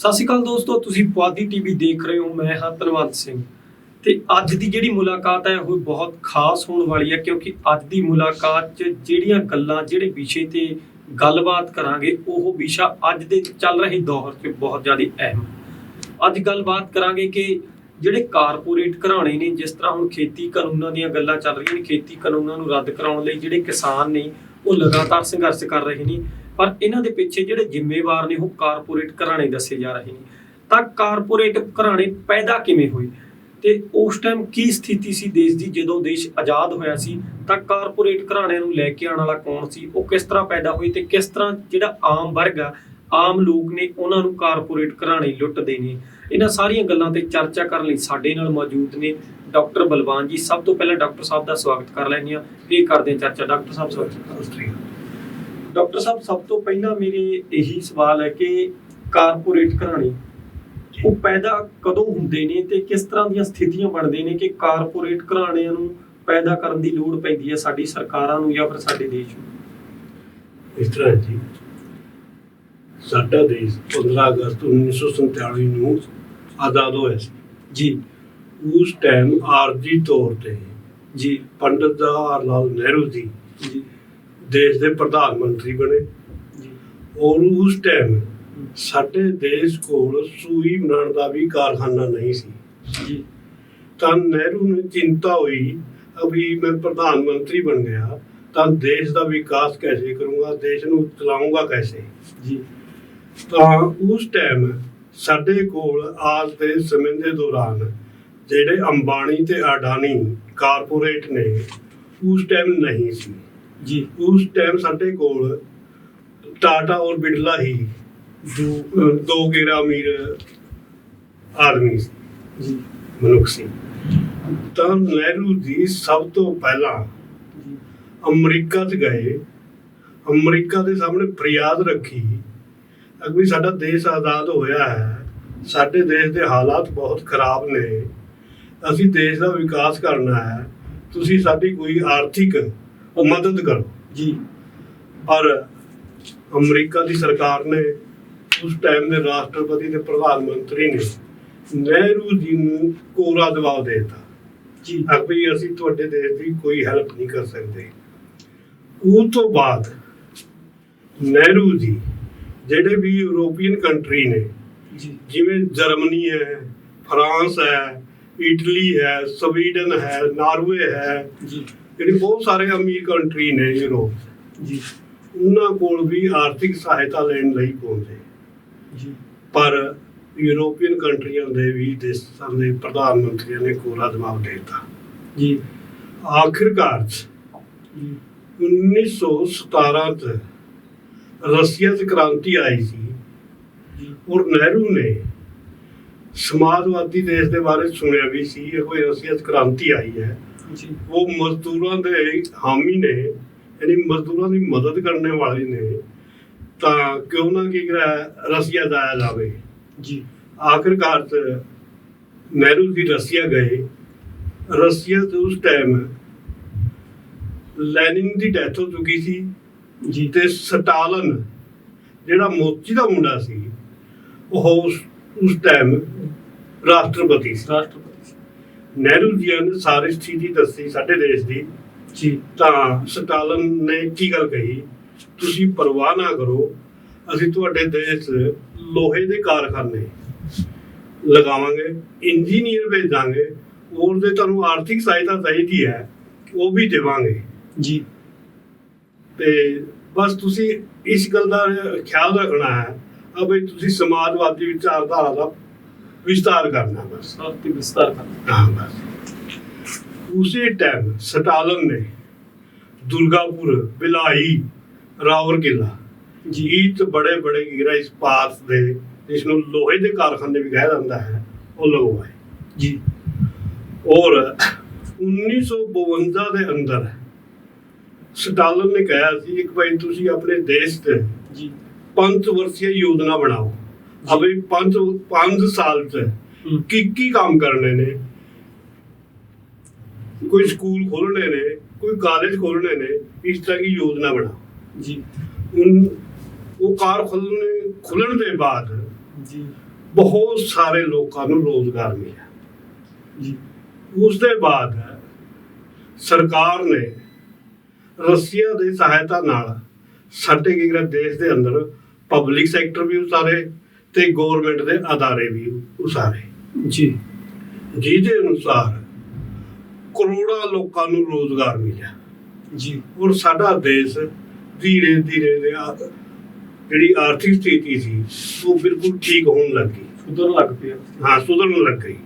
ਸਤਿ ਸ਼੍ਰੀ ਅਕਾਲ ਦੋਸਤੋ, ਤੁਸੀਂ ਪੁਆਧੀ ਟੀਵੀ ਦੇਖ ਰਹੇ ਹੋ। ਮੈਂ ਹਾਂ ਧਨਵੰਤ ਸਿੰਘ ਤੇ ਅੱਜ ਦੀ ਜਿਹੜੀ ਮੁਲਾਕਾਤ ਹੈ ਉਹ ਬਹੁਤ ਖਾਸ ਹੋਣ ਵਾਲੀ ਹੈ, ਕਿਉਂਕਿ ਅੱਜ ਦੀ ਮੁਲਾਕਾਤ 'ਚ ਜਿਹੜੀਆਂ ਗੱਲਾਂ ਜਿਹੜੇ ਵਿਸ਼ੇ ਤੇ ਗੱਲਬਾਤ ਕਰਾਂਗੇ ਉਹ ਵਿਸ਼ਾ ਅੱਜ ਦੇ ਚੱਲ ਰਹੇ ਦੌਰ 'ਚ ਬਹੁਤ ਜ਼ਿਆਦਾ ਅਹਿਮ। ਅੱਜ ਗੱਲਬਾਤ ਕਰਾਂਗੇ ਕਿ ਜਿਹੜੇ ਕਾਰਪੋਰੇਟ ਘਰਾਣੇ ਨੇ, ਜਿਸ ਤਰ੍ਹਾਂ ਹੁਣ ਖੇਤੀ ਕਾਨੂੰਨਾਂ ਦੀਆਂ ਗੱਲਾਂ ਚੱਲ ਰਹੀਆਂ ਨੇ, ਖੇਤੀ ਕਾਨੂੰਨਾਂ ਨੂੰ ਰੱਦ ਕਰਾਉਣ ਲਈ ਜਿਹੜੇ ਕਿਸਾਨ ਨੇ ਉਹ ਲਗਾਤਾਰ ਸੰਘਰਸ਼ ਕਰ ਰਹੇ ਨੇ, ਪਰ ਇਹਨਾਂ ਦੇ ਪਿੱਛੇ ਜਿਹੜੇ ਜ਼ਿੰਮੇਵਾਰ ਨੇ ਉਹ ਕਾਰਪੋਰੇਟ ਘਰਾਣੇ ਦੱਸੇ ਜਾ ਰਹੇ ਨੇ। ਤਾਂ ਕਾਰਪੋਰੇਟ ਘਰਾਣੇ ਪੈਦਾ ਕਿਵੇਂ ਹੋਏ ਤੇ ਉਸ ਟਾਈਮ ਕੀ ਸਥਿਤੀ ਸੀ ਦੇਸ਼ ਦੀ ਜਦੋਂ ਦੇਸ਼ ਆਜ਼ਾਦ ਹੋਇਆ ਸੀ, ਤਾਂ ਕਾਰਪੋਰੇਟ ਘਰਾਣਿਆਂ ਨੂੰ ਲੈ ਕੇ ਆਉਣ ਵਾਲਾ ਕੌਣ ਸੀ, ਉਹ ਕਿਸ ਤਰ੍ਹਾਂ ਪੈਦਾ ਹੋਏ ਤੇ ਕਿਸ ਤਰ੍ਹਾਂ ਜਿਹੜਾ ਆਮ ਵਰਗ ਆ, ਆਮ ਲੋਕ ਨੇ, ਉਹਨਾਂ ਨੂੰ ਕਾਰਪੋਰੇਟ ਘਰਾਣੇ ਲੁੱਟਦੇ ਨੇ। ਇਹਨਾਂ ਸਾਰੀਆਂ ਗੱਲਾਂ ਤੇ ਚਰਚਾ ਕਰਨ ਲਈ ਸਾਡੇ ਨਾਲ ਮੌਜੂਦ ਨੇ ਡਾਕਟਰ ਬਲਵਾਨ ਜੀ। ਸਭ ਤੋਂ ਪਹਿਲਾਂ ਡਾਕਟਰ ਸਾਹਿਬ ਦਾ ਸਵਾਗਤ ਕਰ ਲੈਂਦੇ ਹਾਂ, ਫਿਰ ਕਰਦੇ ਹਾਂ ਚਰਚਾ। ਡਾਕਟਰ ਸਾਹਿਬ ਸਵਾਗਤ। ਡਾਕਟਰ ਸਾਹਿਬ, ਸਭ ਤੋਂ ਪਹਿਲਾਂ ਮੇਰੇ ਇਹੀ ਸਵਾਲ ਹੈ ਕਿ ਕਾਰਪੋਰੇਟ ਘਰਾਣੇ ਉਹ ਪੈਦਾ ਕਦੋਂ ਹੁੰਦੇ ਨੇ ਤੇ ਕਿਸ ਤਰ੍ਹਾਂ ਦੀਆਂ ਸਥਿਤੀਆਂ ਬਣਦੇ ਨੇ ਕਿ ਕਾਰਪੋਰੇਟ ਘਰਾਣਿਆਂ ਨੂੰ ਪੈਦਾ ਕਰਨ ਦੀ ਲੋੜ ਪੈਂਦੀ ਹੈ ਸਾਡੀ ਸਰਕਾਰਾਂ ਨੂੰ ਜਾਂ ਫਿਰ ਸਾਡੇ ਦੇਸ਼ ਨੂੰ? ਇਸ ਤਰ੍ਹਾਂ ਜੀ, ਸਾਡਾ ਦੇਸ਼ 15 ਅਗਸਤ 1947 ਨੂੰ ਆਜ਼ਾਦ ਹੋਇਆ ਸੀ ਜੀ। ਉਸ ਟਾਈਮ ਆਰਜੀ ਤੌਰ ਤੇ ਜੀ ਪੰਡਿਤ ਜਵਾਹਰ ਲਾਲ ਨਹਿਰੂ ਜੀ ਦੇਸ਼ ਦੇ ਪ੍ਰਧਾਨ ਮੰਤਰੀ ਬਣੇ ਜੀ। ਔਰ ਉਸ ਟਾਈਮ ਸਾਡੇ ਦੇਸ਼ ਕੋਲ ਸੂਈ ਬਣਾਉਣ ਦਾ ਵੀ ਕਾਰਖਾਨਾ ਨਹੀਂ ਸੀ ਜੀ। ਤਾਂ ਨਹਿਰੂ ਨੂੰ ਚਿੰਤਾ ਹੋਈ, ਅਭੀ ਮੈਂ ਪ੍ਰਧਾਨ ਮੰਤਰੀ ਬਣ ਗਿਆ ਤਾਂ ਦੇਸ਼ ਦਾ ਵਿਕਾਸ ਕੈਸੇ ਕਰੂੰਗਾ, ਦੇਸ਼ ਨੂੰ ਚਲਾਊਂਗਾ ਕੈਸੇ ਜੀ। ਤਾਂ ਉਸ ਟਾਈਮ ਸਾਡੇ ਕੋਲ ਆਜ ਦੇ ਸਮੇਂ ਦੇ ਦੌਰਾਨ ਜਿਹੜੇ ਅੰਬਾਨੀ ਤੇ ਅਡਾਨੀ ਕਾਰਪੋਰੇਟ ਨੇ ਉਸ ਟਾਈਮ ਨਹੀਂ ਸੀ ਜੀ। ਉਸ ਟਾਈਮ ਸਾਡੇ ਕੋਲ ਟਾਟਾ ਔਰ ਬਿਰਲਾ ਹੀ ਦੋ ਗੇਰਾ ਅਮੀਰ ਆਦਮੀ ਸੀ, ਮਨੁੱਖ ਸੀ। ਤਾਂ ਨਹਿਰੂ ਜੀ ਸਭ ਤੋਂ ਪਹਿਲਾਂ ਅਮਰੀਕਾ 'ਚ ਗਏ, ਅਮਰੀਕਾ ਦੇ ਸਾਹਮਣੇ ਫਰਿਆਦ ਰੱਖੀ ਕਿ ਸਾਡਾ ਦੇਸ਼ ਆਜ਼ਾਦ ਹੋਇਆ ਹੈ, ਸਾਡੇ ਦੇਸ਼ ਦੇ ਹਾਲਾਤ ਬਹੁਤ ਖਰਾਬ ਨੇ, ਅਸੀਂ ਦੇਸ਼ ਦਾ ਵਿਕਾਸ ਕਰਨਾ ਹੈ, ਤੁਸੀਂ ਸਾਡੀ ਕੋਈ ਆਰਥਿਕ ਮਦਦ ਕਰੋ ਜੀ। ਪਰ ਅਮਰੀਕਾ ਦੀ ਸਰਕਾਰ ਨੇ, ਉਸ ਟਾਈਮ ਦੇ ਰਾਸ਼ਟਰਪਤੀ ਤੇ ਪ੍ਰਧਾਨ ਮੰਤਰੀ ਨੇ ਨਹਿਰੂ ਜੀ ਨੂੰ ਕੋਰਾ ਜਵਾਬ ਦੇ ਦਿੱਤਾ ਜੀ, ਕਿ ਅਸੀਂ ਤੁਹਾਡੇ ਦੇਸ਼ ਦੀ ਕੋਈ ਹੈਲਪ ਨਹੀਂ ਕਰ ਸਕਦੇ। ਉਸ ਤੋਂ ਬਾਅਦ ਨਹਿਰੂ ਜੀ ਜਿਹੜੇ ਵੀ ਯੂਰੋਪੀਅਨ ਕੰਟਰੀ ਨੇ, ਜਿਵੇਂ ਜਰਮਨੀ ਹੈ, ਫਰਾਂਸ ਹੈ, ਇਟਲੀ ਹੈ, ਸਵੀਡਨ ਹੈ, ਨਾਰਵੇ ਹੈ, ਜਿਹੜੇ ਬਹੁਤ ਸਾਰੇ ਅਮੀਰ ਕੰਟਰੀ ਨੇ ਯੂਰੋਪ ਜੀ, ਉਹਨਾਂ ਕੋਲ ਵੀ ਆਰਥਿਕ ਸਹਾਇਤਾ ਲੈਣ ਲਈ ਪਹੁੰਚੇ ਜੀ। ਪਰ ਯੂਰੋਪੀਅਨ ਕੰਟਰੀਆਂ ਦੇ ਵੀ ਦੇਸ਼ਾਂ ਦੇ ਪ੍ਰਧਾਨ ਮੰਤਰੀਆਂ ਨੇ ਕੋਰਾ ਜਵਾਬ ਦੇ ਦਿੱਤਾ ਜੀ। ਆਖਿਰਕਾਰ 1917 ਚ ਰਸ਼ੀਆ 'ਚ ਕ੍ਰਾਂਤੀ ਆਈ ਸੀ ਔਰ ਨਹਿਰੂ ਨੇ ਸਮਾਜਵਾਦੀ ਦੇਸ਼ ਦੇ ਬਾਰੇ ਸੁਣਿਆ ਵੀ ਸੀ, ਕੋਈ ਰਸ਼ੀਆ 'ਚ ਕ੍ਰਾਂਤੀ ਆਈ ਹੈ, ਉਹ ਮਜ਼ਦੂਰਾਂ ਦੇ ਹਾਮੀ ਨੇ, ਯਾਨੀ ਮਜ਼ਦੂਰਾਂ ਦੀ ਮਦਦ ਕਰਨ ਵਾਲੇ ਨੇ, ਤਾਂ ਕਿਉਂ ਨਾ ਕੀ ਰਸ਼ੀਆ ਜਾਇਆ ਜਾਵੇ ਜੀ। ਆਖਿਰਕਾਰ 'ਚ ਨਹਿਰੂ ਜੀ ਰਸ਼ੀਆ ਗਏ। ਰਸ਼ੀਆ 'ਚ ਉਸ ਟਾਈਮ ਲੈਨਿਨ ਦੀ ਡੈਥ ਹੋ ਚੁੱਕੀ ਸੀ ਜੀ, ਤੇ ਸਟਾਲਨ ਜਿਹੜਾ ਮੋਚੀ ਦਾ ਮੁੰਡਾ ਸੀ ਉਹ ਉਸ ਟਾਈਮ ਰਾਸ਼ਟਰਪਤੀ ਸੀ। ਨਹਿਰੂ ਜੀ ਨੇ ਸਾਰੀ ਸਥਿਤੀ ਦੱਸੀ ਸਾਡੇ ਦੇਸ਼ ਦੀ ਜੀ। ਤਾਂ ਸਟਾਲਨ ਨੇ ਕੀ ਗੱਲ ਕਹੀ, ਤੁਸੀਂ ਪਰਵਾਹ ਨਾ ਕਰੋ, ਅਸੀਂ ਤੁਹਾਡੇ ਦੇਸ਼ ਲੋਹੇ ਦੇ ਕਾਰਖਾਨੇ ਲਗਾਵਾਂਗੇ, ਇੰਜੀਨੀਅਰ ਭੇਜਾਂਗੇ, ਔਰ ਜੇ ਤੁਹਾਨੂੰ ਆਰਥਿਕ ਸਹਾਇਤਾ ਚਾਹੀਦੀ ਹੈ ਉਹ ਵੀ ਦੇਵਾਂਗੇ ਜੀ। ਤੇ ਬਸ ਤੁਸੀਂ ਇਸ ਗੱਲ ਦਾ ਖਿਆਲ ਰੱਖਣਾ ਹੈ ਬਈ ਤੁਸੀਂ ਸਮਾਜਵਾਦੀ ਵਿਚਾਰਧਾਰਾ ਦਾ ਵਿਸਤਾਰ ਕਰਨਾ, ਬਸ ਵਿਸਤਾਰ ਕਰਨਾ। ਹਾਂ, ਬਸ ਉਸੇ ਟਾਈਮ ਸਟਾਲਨ ਨੇ ਦੁਰਗਾਪੁਰ, ਬਿਲਾਈ, ਰਾਵਲਕਿਲਾ ਜੀ 'ਚ ਬੜੇ ਬੜੇ ਗੈਰ ਇਸਪਾਤ ਦੇ, ਜਿਸਨੂੰ ਲੋਹੇ ਦੇ ਕਾਰਖਾਨੇ ਵੀ ਕਿਹਾ ਜਾਂਦਾ ਹੈ, ਉਹ ਲਗਵਾਏ ਜੀ। ਔਰ 1952 ਦੇ ਅੰਦਰ ਸਟਾਲਨ ਨੇ ਕਿਹਾ ਸੀ ਕਿ ਭਾਈ ਤੁਸੀਂ ਆਪਣੇ ਦੇਸ਼ ਤੇ ਜੀ 5 ਵਰਸ਼ੀय ਯੋਜਨਾ ਬਣਾਓ, ਅਬੇ 5 ਸਾਲ 'ਚ ਕੀ ਕੰਮ ਕਰਨੇ ਨੇ, ਕੋਈ ਸਕੂਲ ਖੋਲਣੇ ਨੇ, ਕੋਈ ਕਾਲਜ ਖੋਲਣੇ ਨੇ, ਇਸ ਤਰ੍ਹਾਂ ਦੀ ਯੋਜਨਾ ਬਣਾਓ ਜੀ। ਉਹ ਕਾਰ ਖੁੱਲਣ ਦੇ ਬਾਅਦ ਜੀ ਬਹੁਤ ਸਾਰੇ ਲੋਕਾਂ ਨੂੰ ਰੋਜ਼ਗਾਰ ਮਿਲਿਆ ਜੀ। ਉਸ ਦੇ ਬਾਅਦ ਸਰਕਾਰ ਨੇ ਰਸ਼ੀਆ ਦੀ ਸਹਾਇਤਾ ਨਾਲ ਸਾਡੇ ਕੀ ਕਰਿਆ, ਦੇਸ਼ ਦੇ ਅੰਦਰ ਪਬਲਿਕ ਸੈਕਟਰ ਵੀ ਉਸਾਰੇ ਤੇ ਗਵਰਨਮੈਂਟ ਦੇ ਅਦਾਰੇ ਵੀ ਉਸਾਰੇ ਜੀ, ਜਿਹਦੇ ਅਨੁਸਾਰ ਕਰੋੜਾਂ ਲੋਕਾਂ ਨੂੰ ਰੋਜ਼ਗਾਰ ਮਿਲਿਆ ਜੀ। ਔਰ ਸਾਡਾ ਦੇਸ਼ ਧੀਰੇ ਧੀਰੇ ਜਿਹੜੀ ਆਰਥਿਕ ਸਥਿਤੀ ਸੀ ਉਹ ਬਿਲਕੁਲ ਠੀਕ ਹੋਣ ਲੱਗੀ, ਸੁਧਰਨ ਲੱਗ ਪਿਆ। ਹਾਂ, ਸੁਧਰਨ ਲੱਗ ਗਈ।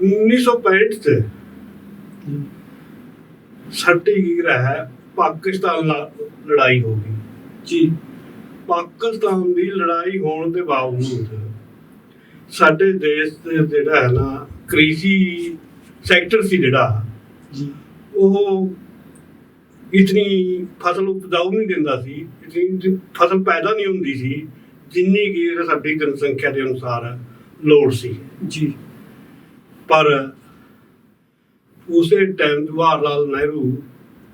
1965 ਚ ਸਾਡੀ ਕੀ ਹੈ, ਪਾਕਿਸਤਾਨ ਨਾਲ ਲੜਾਈ ਹੋ ਗਈ ਜੀ। ਪਾਕਿਸਤਾਨ ਦੀ ਲੜਾਈ ਹੋਣ ਦੇ ਬਾਵਜੂਦ ਸਾਡੇ ਦੇਸ਼ ਦੇ ਜਿਹੜਾ ਹੈ ਨਾ ਕ੍ਰਿਸ਼ੀ ਸੈਕਟਰ ਸੀ ਜਿਹੜਾ ਜੀ, ਉਹ ਇਤਨੀ ਫਸਲ ਉਪਜਾਊ ਨਹੀਂ ਦਿੰਦਾ ਸੀ, ਇਤਨੀ ਫਸਲ ਪੈਦਾ ਨਹੀਂ ਹੁੰਦੀ ਸੀ ਜਿੰਨੀ ਕਿ ਸਾਡੀ ਜਨਸੰਖਿਆ ਦੇ ਅਨੁਸਾਰ ਲੋੜ ਸੀ ਜੀ। ਪਰ ਉਸੇ ਟਾਈਮ ਜਵਾਹਰ ਲਾਲ ਨਹਿਰੂ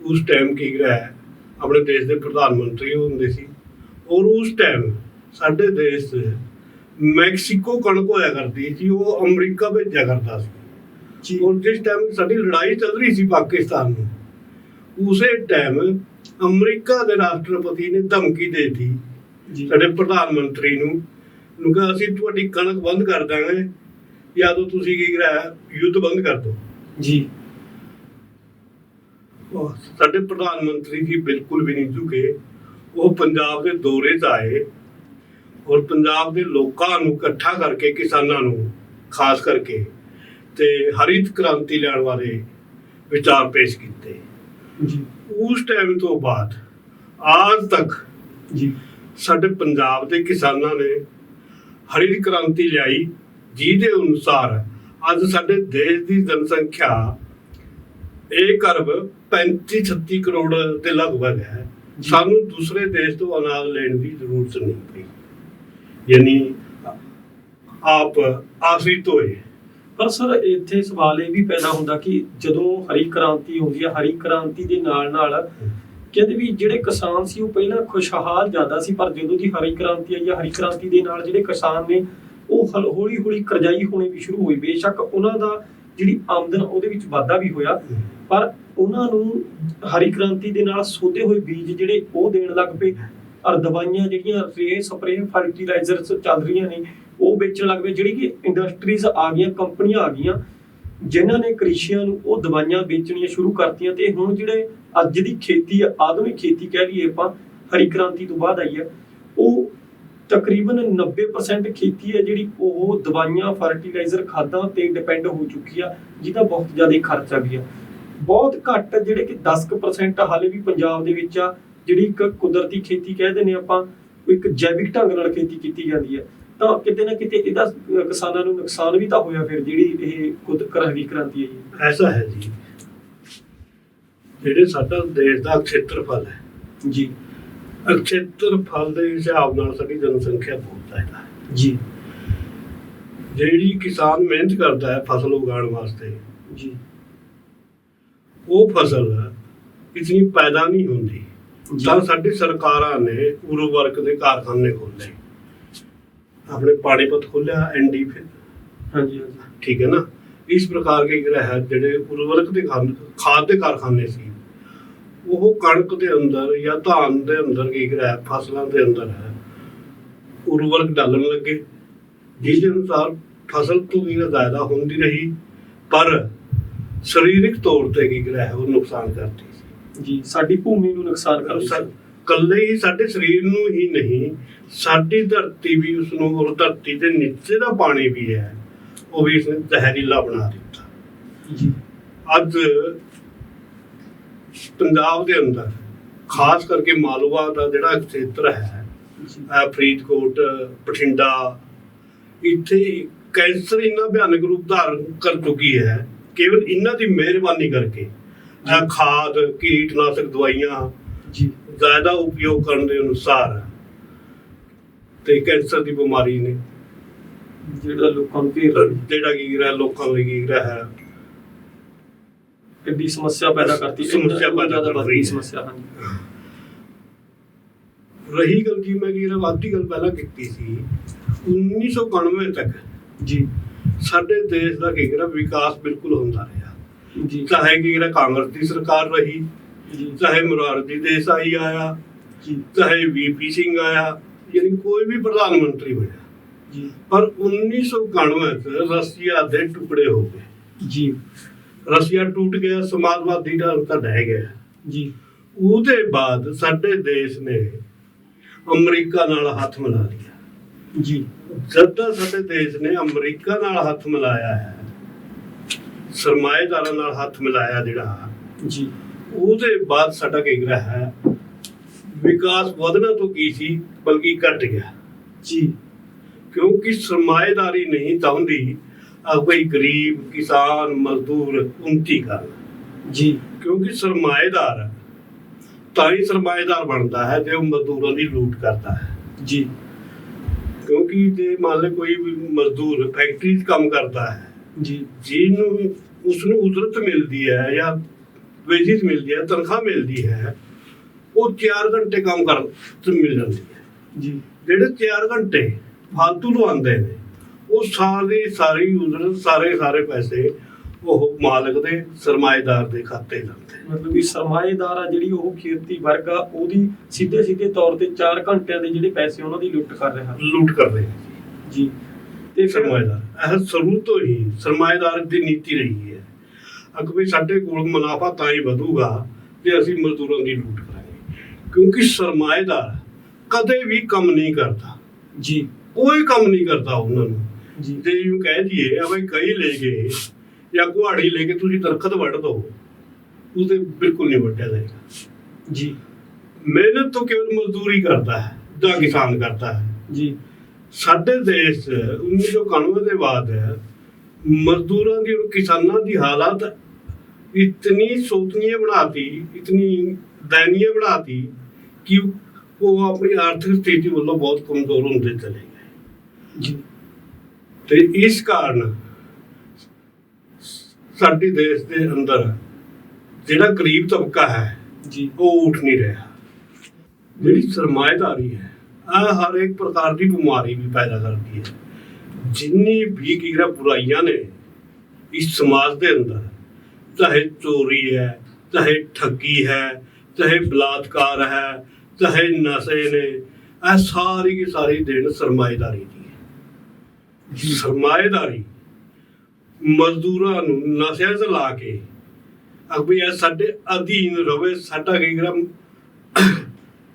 ਉਸ ਟਾਈਮ ਕੀ ਰਿਹਾ ਆਪਣੇ ਦੇਸ਼ ਦੇ ਪ੍ਰਧਾਨ ਮੰਤਰੀ ਹੁੰਦੇ ਸੀ, ਔਰ ਉਸ ਟਾਈਮ ਸਾਡੇ ਦੇਸ਼ 'ਚ ਮੈਕਸੀਕੋ ਕਣਕ ਹੋਇਆ ਕਰਦੀ ਸੀ, ਉਹ ਅਮਰੀਕਾ ਭੇਜਿਆ ਕਰਦਾ ਸੀ ਜੀ। ਔਰ ਜਿਸ ਟਾਈਮ ਸਾਡੀ ਲੜਾਈ ਚੱਲ ਰਹੀ ਸੀ ਪਾਕਿਸਤਾਨ ਨੂੰ, ਉਸੇ ਟਾਈਮ ਅਮਰੀਕਾ ਦੇ ਰਾਸ਼ਟਰਪਤੀ ਨੇ ਧਮਕੀ ਦੇ ਦਿੱਤੀ ਸਾਡੇ ਪ੍ਰਧਾਨ ਮੰਤਰੀ ਨੂੰ ਕਿ ਅਸੀਂ ਤੁਹਾਡੀ ਕਣਕ ਬੰਦ ਕਰ ਦਾਂਗੇ ਜਾਂ ਤਾਂ ਤੁਸੀਂ ਕੀ ਕਰਾਇਆ, ਯੁੱਧ ਬੰਦ ਕਰ ਦਿਓ ਜੀ। ਸਾਡੇ ਪ੍ਰਧਾਨ ਮੰਤਰੀ ਜੀ ਬਿਲਕੁਲ ਵੀ ਨਹੀਂ ਝੁਕੇ। ਉਹ ਪੰਜਾਬ ਦੇ ਦੌਰੇ 'ਚ ਆਏ ਔਰ ਪੰਜਾਬ ਦੇ ਲੋਕਾਂ ਨੂੰ ਇਕੱਠਾ ਕਰਕੇ, ਕਿਸਾਨਾਂ ਨੂੰ ਖਾਸ ਕਰਕੇ, ਤੇ ਹਰਿਤ ਕ੍ਰਾਂਤੀ ਲਿਆਉਣ ਵਾਲੇ ਵਿਚਾਰ ਪੇਸ਼ ਕੀਤੇ ਜੀ। ਉਸ ਟਾਈਮ ਤੋਂ ਬਾਅਦ ਅੱਜ ਤੱਕ ਜੀ ਸਾਡੇ ਪੰਜਾਬ ਦੇ ਕਿਸਾਨਾਂ ਨੇ ਹਰਿਤ ਕ੍ਰਾਂਤੀ ਲਿਆਈ, ਜਿਹਦੇ ਅਨੁਸਾਰ ਅੱਜ ਸਾਡੇ ਦੇਸ਼ ਦੀ ਜਨਸੰਖਿਆ 1 ਅਰਬ 35-36 ਕਰੋੜ ਦੇ ਲਗਭਗ ਹੈ। ਸਾਨੂੰ ਦੂਸਰੇ ਦੇਸ਼ ਤੋਂ ਅਨਾਜ ਲੈਣ ਦੀ ਜ਼ਰੂਰਤ ਨਹੀਂ ਪਈ, ਯਾਨੀ ਆਪ ਆਸ਼ਰਿਤ ਹੋਏ। ਪਰ ਸਰ ਇੱਥੇ ਸਵਾਲ ਇਹ ਵੀ ਪੈਦਾ ਹੁੰਦਾ ਕਿ ਜਦੋਂ ਹਰੀ ਕ੍ਰਾਂਤੀ ਹੁੰਦੀ ਹੈ, ਹਰੀ ਕ੍ਰਾਂਤੀ ਦੇ ਨਾਲ ਨਾਲ ਕਹਿੰਦੇ ਵੀ ਜਿਹੜੇ ਕਿਸਾਨ ਸੀ ਉਹ ਪਹਿਲਾਂ ਖੁਸ਼ਹਾਲ ਜ਼ਿਆਦਾ ਸੀ, ਪਰ ਜਦੋਂ ਦੀ ਹਰੀ ਕ੍ਰਾਂਤੀ ਆਈ ਹੈ, ਹਰੀ ਕ੍ਰਾਂਤੀ ਦੇ ਨਾਲ ਜਿਹੜੇ ਕਿਸਾਨ ਨੇ ਉਹ ਹੌਲੀ ਹੌਲੀ ਕਰਜ਼ਾਈ ਹੋਣੇ ਵੀ ਸ਼ੁਰੂ ਹੋਏ। ਬੇਸ਼ੱਕ ਉਹਨਾਂ ਦਾ ਜਿਹੜੀ ਆਮਦਨ ਉਹਦੇ ਵਿੱਚ ਵਾਧਾ ਵੀ ਹੋਇਆ, ਪਰ ਉਹਨਾਂ ਨੂੰ ਹਰੀ ਕ੍ਰਾਂਤੀ ਦੇ ਨਾਲ ਸੋਧੇ ਹੋਏ ਬੀਜ ਜਿਹੜੇ ਉਹ ਦੇਣ ਲੱਗ ਪਏ, ਔਰ ਦਵਾਈਆਂ ਜਿਹੜੀਆਂ ਰੇ ਸਪਰੇ ਫਰਟੀਲਾਈਜ਼ਰਸ ਚੱਲ ਰਹੀਆਂ ਨੇ ਉਹ ਵੇਚਣ ਲੱਗ ਪਏ। ਜਿਹੜੀ ਕਿ ਇੰਡਸਟਰੀਜ਼ ਆ ਗਈਆਂ, ਕੰਪਨੀਆਂ ਆ ਗਈਆਂ ਜਿਨ੍ਹਾਂ ਨੇ ਕ੍ਰਿਸ਼ੀਆਂ ਨੂੰ ਉਹ ਦਵਾਈਆਂ ਵੇਚਣੀਆਂ ਸ਼ੁਰੂ ਕਰਤੀਆਂ। ਤੇ ਹੁਣ ਜਿਹੜੇ ਅੱਜ ਦੀ ਖੇਤੀ ਆ, ਆਧੁਨਿਕ ਖੇਤੀ ਕਹਿ ਲਈਏ ਆਪਾਂ, ਹਰੀ ਕ੍ਰਾਂਤੀ ਤੋਂ ਬਾਅਦ ਆਈ ਹੈ, ਉਹ ਤਕਰੀਬਨ 90% ਖੇਤੀ ਹੈ ਜਿਹੜੀ ਉਹ ਦਵਾਈਆਂ, ਫਰਟੀਲਾਈਜ਼ਰ, ਖਾਦਾਂ ਤੇ ਡਿਪੈਂਡ ਹੋ ਚੁੱਕੀ ਆ, ਜਿਹਦਾ ਬਹੁਤ ਜ਼ਿਆਦਾ ਖਰਚਾ ਵੀ ਆ। ਬਹੁਤ ਘੱਟ ਜਿਹੜੇ ਕਿ 10% ਹਾਲੇ ਵੀ ਪੰਜਾਬ ਦੇ ਵਿੱਚ ਆ ਜਿਹੜੀ ਇੱਕ ਕੁਦਰਤੀ ਖੇਤੀ ਕਹਿੰਦੇ ਨੇ ਆਪਾਂ, ਇੱਕ ਜੈਵਿਕ ਢੰਗ ਨਾਲ ਖੇਤੀ ਕੀਤੀ ਜਾਂਦੀ ਹੈ। ਤਾਂ ਕਿਤੇ ਨਾ ਕਿਤੇ ਇਹਦਾ ਕਿਸਾਨਾਂ ਨੂੰ ਨੁਕਸਾਨ ਵੀ ਤਾਂ ਹੋਇਆ ਫਿਰ, ਜਿਹੜੀ ਇਹ ਹਰੀ ਕ੍ਰਾਂਤੀ ਹੈ। ਐਸਾ ਹੈ ਜੀ, ਜਿਹੜੇ ਸਾਡਾ ਦੇਸ਼ ਦਾ ਖੇਤਰਫਲ ਹੈ ਜੀ, ਖੇਤਰਫਲ ਦੇ ਹਿਸਾਬ ਨਾਲ ਸਾਡੀ ਜਨਸੰਖਿਆ ਬਹੁਤ ਹੈ ਜੀ। ਜਿਹੜੀ ਕਿਸਾਨ ਮਿਹਨਤ ਕਰਦਾ ਹੈ ਫਸਲ ਉਗਾਉਣ ਵਾਸਤੇ ਜੀ, ਉਹ ਫਸਲ ਇਤਨੀ ਪੈਦਾ ਨਹੀਂ ਹੁੰਦੀ। ਤਾਂ ਸਾਡੀ ਸਰਕਾਰਾਂ ਨੇ ਉਰਵਰਕ ਦੇ ਕਾਰਖਾਨੇ ਖੋਲੇ, ਆਪਣੇ ਪਾਣੀਪਤ ਖੋਲਿਆ, ਐਨਡੀ ਫਿਰ, ਹਾਂਜੀ ਠੀਕ ਹੈ ਨਾ। ਇਸ ਪ੍ਰਕਾਰ ਕੇ ਜਿਹੜੇ ਉਰਵਰਕ ਦੇ ਖਾਦ ਦੇ ਕਾਰਖਾਨੇ ਸੀ, ਉਹ ਕਣਕ ਦੇ ਅੰਦਰ ਜਾਂ ਧਾਨ ਦੇ ਅੰਦਰ ਕੀ ਕਰਾਇਆ, ਫਸਲਾਂ ਦੇ ਅੰਦਰ ਹੈ ਉਰਵਰਕ ਡਾਲਣ ਲੱਗੇ, ਜਿਸ ਅਨੁਸਾਰ ਫਸਲ ਤੋਂ ਵੀ ਜ਼ਿਆਦਾ ਹੁੰਦੀ ਰਹੀ, ਪਰ ਸਰੀਰਕ ਤੌਰ ਤੇ ਕੀ ਕਰਾਇਆ ਉਹ ਨੁਕਸਾਨ ਕਰਦੀ ਸੀ ਜੀ। ਸਾਡੀ ਭੂਮੀ ਨੂੰ ਨੁਕਸਾਨ ਕਰਦੀ ਸੀ। ਕੱਲੇ ਹੀ ਸਾਡੇ ਸਰੀਰ ਨੂੰ ਹੀ ਨਹੀਂ, ਸਾਡੀ ਧਰਤੀ ਵੀ ਉਸਨੂੰ, ਔਰ ਧਰਤੀ ਦੇ ਨੀਚੇ ਦਾ ਪਾਣੀ ਵੀ ਹੈ ਉਹ ਵੀ ਇਸਨੇ ਜ਼ਹਿਰੀਲਾ ਬਣਾ ਦਿੱਤਾ ਜੀ। ਅੱਜ ਪੰਜਾਬ ਦੇ ਅੰਦਰ ਖਾਸ ਕਰਕੇ ਮਾਲਵਾ ਦਾ ਜਿਹੜਾ ਖੇਤਰ ਹੈ, ਫਰੀਦਕੋਟ, ਬਠਿੰਡਾ, ਇੱਥੇ ਕੈਂਸਰ ਇੰਨਾ ਭਿਆਨਕ ਰੂਪ ਧਾਰਨ ਕਰ ਚੁੱਕੀ ਹੈ ਕੇਵਲ ਇਹਨਾਂ ਦੀ ਮਿਹਰਬਾਨੀ ਕਰਕੇ। ਖਾਦ, ਕੀਟਨਾਸ਼ਕ ਦਵਾਈਆਂ ਜੀ ਜ਼ਿਆਦਾ ਉਪਯੋਗ ਕਰਨ ਦੇ ਅਨੁਸਾਰ ਤੇ ਕੈਂਸਰ ਦੀ ਬਿਮਾਰੀ ਨੇ ਜਿਹੜਾ ਲੋਕਾਂ ਨੂੰ ਜਿਹੜਾ ਕੀ ਰਿਹਾ, ਲੋਕਾਂ ਲਈ ਕੀ ਰਿਹਾ ਹੈ, ਕਿੰਨੀ ਸਮੱਸਿਆ ਪੈਦਾ ਕਰਤੀ, ਸਮੱਸਿਆ ਪੈਦਾ ਜ਼ਿਆਦਾ ਕਰ ਰਹੀ ਸਮੱਸਿਆ। ਰਹੀ ਗੱਲ ਜੀ, ਮੈਂ ਕੀ ਆਧੀ ਗੱਲ ਪਹਿਲਾਂ ਕੀਤੀ ਸੀ, 1991 ਤੱਕ ਜੀ ਸਾਡੇ ਦੇਸ਼ ਦਾ ਕੀ ਵਿਕਾਸ ਬਿਲਕੁਲ ਹੁੰਦਾ ਰਿਹਾ ਜੀ ਚਾਹੇ ਕੀ ਕਾਂਗਰਸ ਦੀ ਸਰਕਾਰ ਰਹੀ, ਜੀ ਚਾਹੇ ਮੁਰਾਰਜੀ ਦੇਸਾਈ ਆਇਆ, ਜੀ ਚਾਹੇ ਵੀਪੀ ਸਿੰਘ ਆਇਆ, ਯਾਨੀ ਕੋਈ ਵੀ ਪ੍ਰਧਾਨ ਮੰਤਰੀ ਬਣਿਆ, ਜੀ ਪਰ 1991 ਚ ਰਸ਼ੀਆ ਦੇ ਟੁਕੜੇ ਹੋ ਗਏ ਜੀ ਰਸ਼ੀਆ ਟੁੱਟ ਗਿਆ, ਸਮਾਜਵਾਦੀ ਢੰਗ ਤਾਂ ਢਹਿ ਗਿਆ ਜੀ ਉਹਦੇ ਬਾਅਦ ਸਾਡੇ ਦੇਸ਼ ਨੇ ਅਮਰੀਕਾ ਨਾਲ ਹੱਥ ਮਿਲਾ ਲਿਆ ਜੀ ਜਦ ਦਾ ਸਾਡੇ ਦੇਸ਼ ਨੇ ਅਮਰੀਕਾ ਨਾਲ ਹੱਥ ਮਿਲਾਇਆ ਹੈ, ਸਰਮਾਏਦਾਰਾਂ ਨਾਲ ਹੱਥ ਮਿਲਾਇਆ ਜਿਹੜਾ, ਜੀ ਉਹਦੇ ਬਾਅਦ ਸਾਡਾ ਕੀ ਰਿਹਾ ਹੈ ਵਿਕਾਸ ਵਧਣਾ ਤੋਂ ਕੀ ਸੀ ਬਲਕਿ ਘਟ ਗਿਆ ਜੀ ਕਿਉਂਕਿ ਸਰਮਾਏਦਾਰੀ ਨਹੀਂ ਚਾਹੁੰਦੀ ਕੋਈ ਗਰੀਬ ਕਿਸਾਨ ਮਜ਼ਦੂਰ ਉੱਨਤੀ ਕਰਨ ਜੀ ਕਿਉਂਕਿ ਸਰਮਾਏਦਾਰ ਤਾਂ ਹੀ ਸਰਮਾਏਦਾਰ ਬਣਦਾ ਹੈ ਜੇ ਉਹ ਮਜ਼ਦੂਰਾਂ ਦੀ ਲੂਟ ਕਰਦਾ ਹੈ ਜੀ ਕਿਉਂਕਿ ਜੇ ਮੰਨ ਲਓ ਕੋਈ ਵੀ ਮਜ਼ਦੂਰ ਫੈਕਟਰੀ 'ਚ ਕੰਮ ਕਰਦਾ ਹੈ ਜੀ ਜਿਹਨੂੰ ਉਸਨੂੰ ਉਜਰਤ ਮਿਲਦੀ ਹੈ ਜਾਂ ਵੇਜਿਸ ਮਿਲਦੀ ਹੈ, ਤਨਖਾਹ ਮਿਲਦੀ ਹੈ, ਉਹ 4 ਘੰਟੇ ਕੰਮ ਕਰਨ ਤੇ ਮਿਲ ਜਾਂਦੀ ਹੈ ਜੀ ਜਿਹੜੇ 4 ਘੰਟੇ ਫालतू ਲਵਾਉਂਦੇ ਨੇ ਉਹ ਸਾਰੀ ਉਜਰਤ ਸਾਰੇ ਪੈਸੇ ਉਹ ਮਾਲਕ ਦੇ ਸਰਮਾਏਦਾਰ ਦੇ ਖਾਤੇ ਜਾਂਦੇ। ਮਤਲਬ ਵੀ ਸਰਮਾਏਦਾਰ ਆ ਜਿਹੜੀ ਉਹ ਖੇਤੀ ਵਰਗ ਆ ਉਹਦੀ ਸਿੱਧੇ ਤੌਰ ਤੇ 4 ਘੰਟਿਆਂ ਦੇ ਜਿਹੜੇ ਪੈਸੇ ਉਹਨਾਂ ਦੀ ਲੁੱਟ ਕਰ ਰਿਹਾ ਲੁੱਟ ਕਰਦੇ ਜੀ। ਤੇ ਫਿਰ ਸਰਮਾਏਦਾਰ ਇਹ ਸ਼ੁਰੂ ਤੋਂ ਹੀ ਸਰਮਾਏਦਾਰ ਦੀ ਨੀਤੀ ਰਹੀ ਹੈ ਅਗ ਵੀ ਸਾਡੇ ਕੋਲ ਮੁਨਾਫਾ ਤਾਂ ਹੀ ਵਧੂਗਾ ਜੇ ਅਸੀਂ ਮਜ਼ਦੂਰਾਂ ਦੀ ਲੁੱਟ ਕਰਾਂਗੇ ਕਿਉਂਕਿ ਸਰਮਾਏਦਾਰ ਕਦੇ ਵੀ ਕੰਮ ਨਹੀਂ ਕਰਦਾ ਜੀ, ਕੋਈ ਕੰਮ ਨਹੀਂ ਕਰਦਾ ਉਹਨਾਂ ਨੂੰ ਜੀ ਜੇ ਯੂੰ ਕਹਿ ਦਈਏ ਆ ਬਈ ਕਈ ਲੈ ਗਏ ਜਾਂ ਕੁਹਾੜੀ ਲੈ ਕੇ ਤੁਸੀਂ ਦਰਖਤ ਵੱਢ ਦੋ ਉਹਦੇ ਬਿਲਕੁਲ ਨਹੀਂ ਵੱਢਿਆ ਜਾਏਗਾ ਜੀ। ਮਿਹਨਤ ਤੋਂ ਕੇਵਲ ਮਜ਼ਦੂਰੀ ਕਰਦਾ ਹੈ ਜਾਂ ਕਿਸਾਨ ਕਰਦਾ ਹੈ ਜੀ। ਸਾਡੇ ਦੇਸ਼ 1991 ਦੇ ਬਾਅਦ ਮਜ਼ਦੂਰਾਂ ਦੀ ਔਰ ਕਿਸਾਨਾਂ ਦੀ ਹਾਲਤ ਇਤਨੀ ਸ਼ੋਚਨੀय ਬਣਾਤੀ, ਇਤਨੀ ਦयनीय ਬਣਾਤੀ ਕਿ ਉਹ ਆਪਣੀ ਆਰਥਿਕ ਸਥਿਤੀ ਵੱਲੋਂ ਬਹੁਤ ਕਮਜ਼ੋਰ ਹੁੰਦੇ ਚਲੇ ਗਏ ਜੀ। ਤੇ ਇਸ ਕਾਰਨ ਸਾਡੇ ਦੇਸ਼ ਦੇ ਅੰਦਰ ਜਿਹੜਾ ਗਰੀਬ ਤਬਕਾ ਹੈ ਜੀ ਉਹ ਉੱਠ ਨਹੀਂ ਰਿਹਾ। ਜਿਹੜੀ ਸਰਮਾਏਦਾਰੀ ਹੈ ਆ ਹਰ ਇੱਕ ਪ੍ਰਕਾਰ ਦੀ ਬਿਮਾਰੀ ਵੀ ਪੈਦਾ ਕਰਦੀ ਹੈ। ਜਿੰਨੀ ਵੀ ਕੀਰਾ ਬੁਰਾਈਆਂ ਨੇ ਇਸ ਸਮਾਜ ਦੇ ਅੰਦਰ, ਚਾਹੇ ਚੋਰੀ ਹੈ, ਚਾਹੇ ਠੱਗੀ ਹੈ, ਚਾਹੇ ਬਲਾਤਕਾਰ ਹੈ, ਚਾਹੇ ਨਸ਼ੇ ਨੇ, ਇਹ ਸਾਰੀ ਦੀ ਸਾਰੀ ਦੇਣ ਸਰਮਾਏਦਾਰੀ ਦੀ ਹੈ। ਸਰਮਾਏਦਾਰੀ ਮਜ਼ਦੂਰਾਂ ਨੂੰ ਨਸ਼ਿਆਂ 'ਚ ਲਾ ਕੇ ਅਗਰ ਇਹ ਸਾਡੇ ਅਧੀਨ ਰਵੇ, ਸਾਡਾ ਕੀ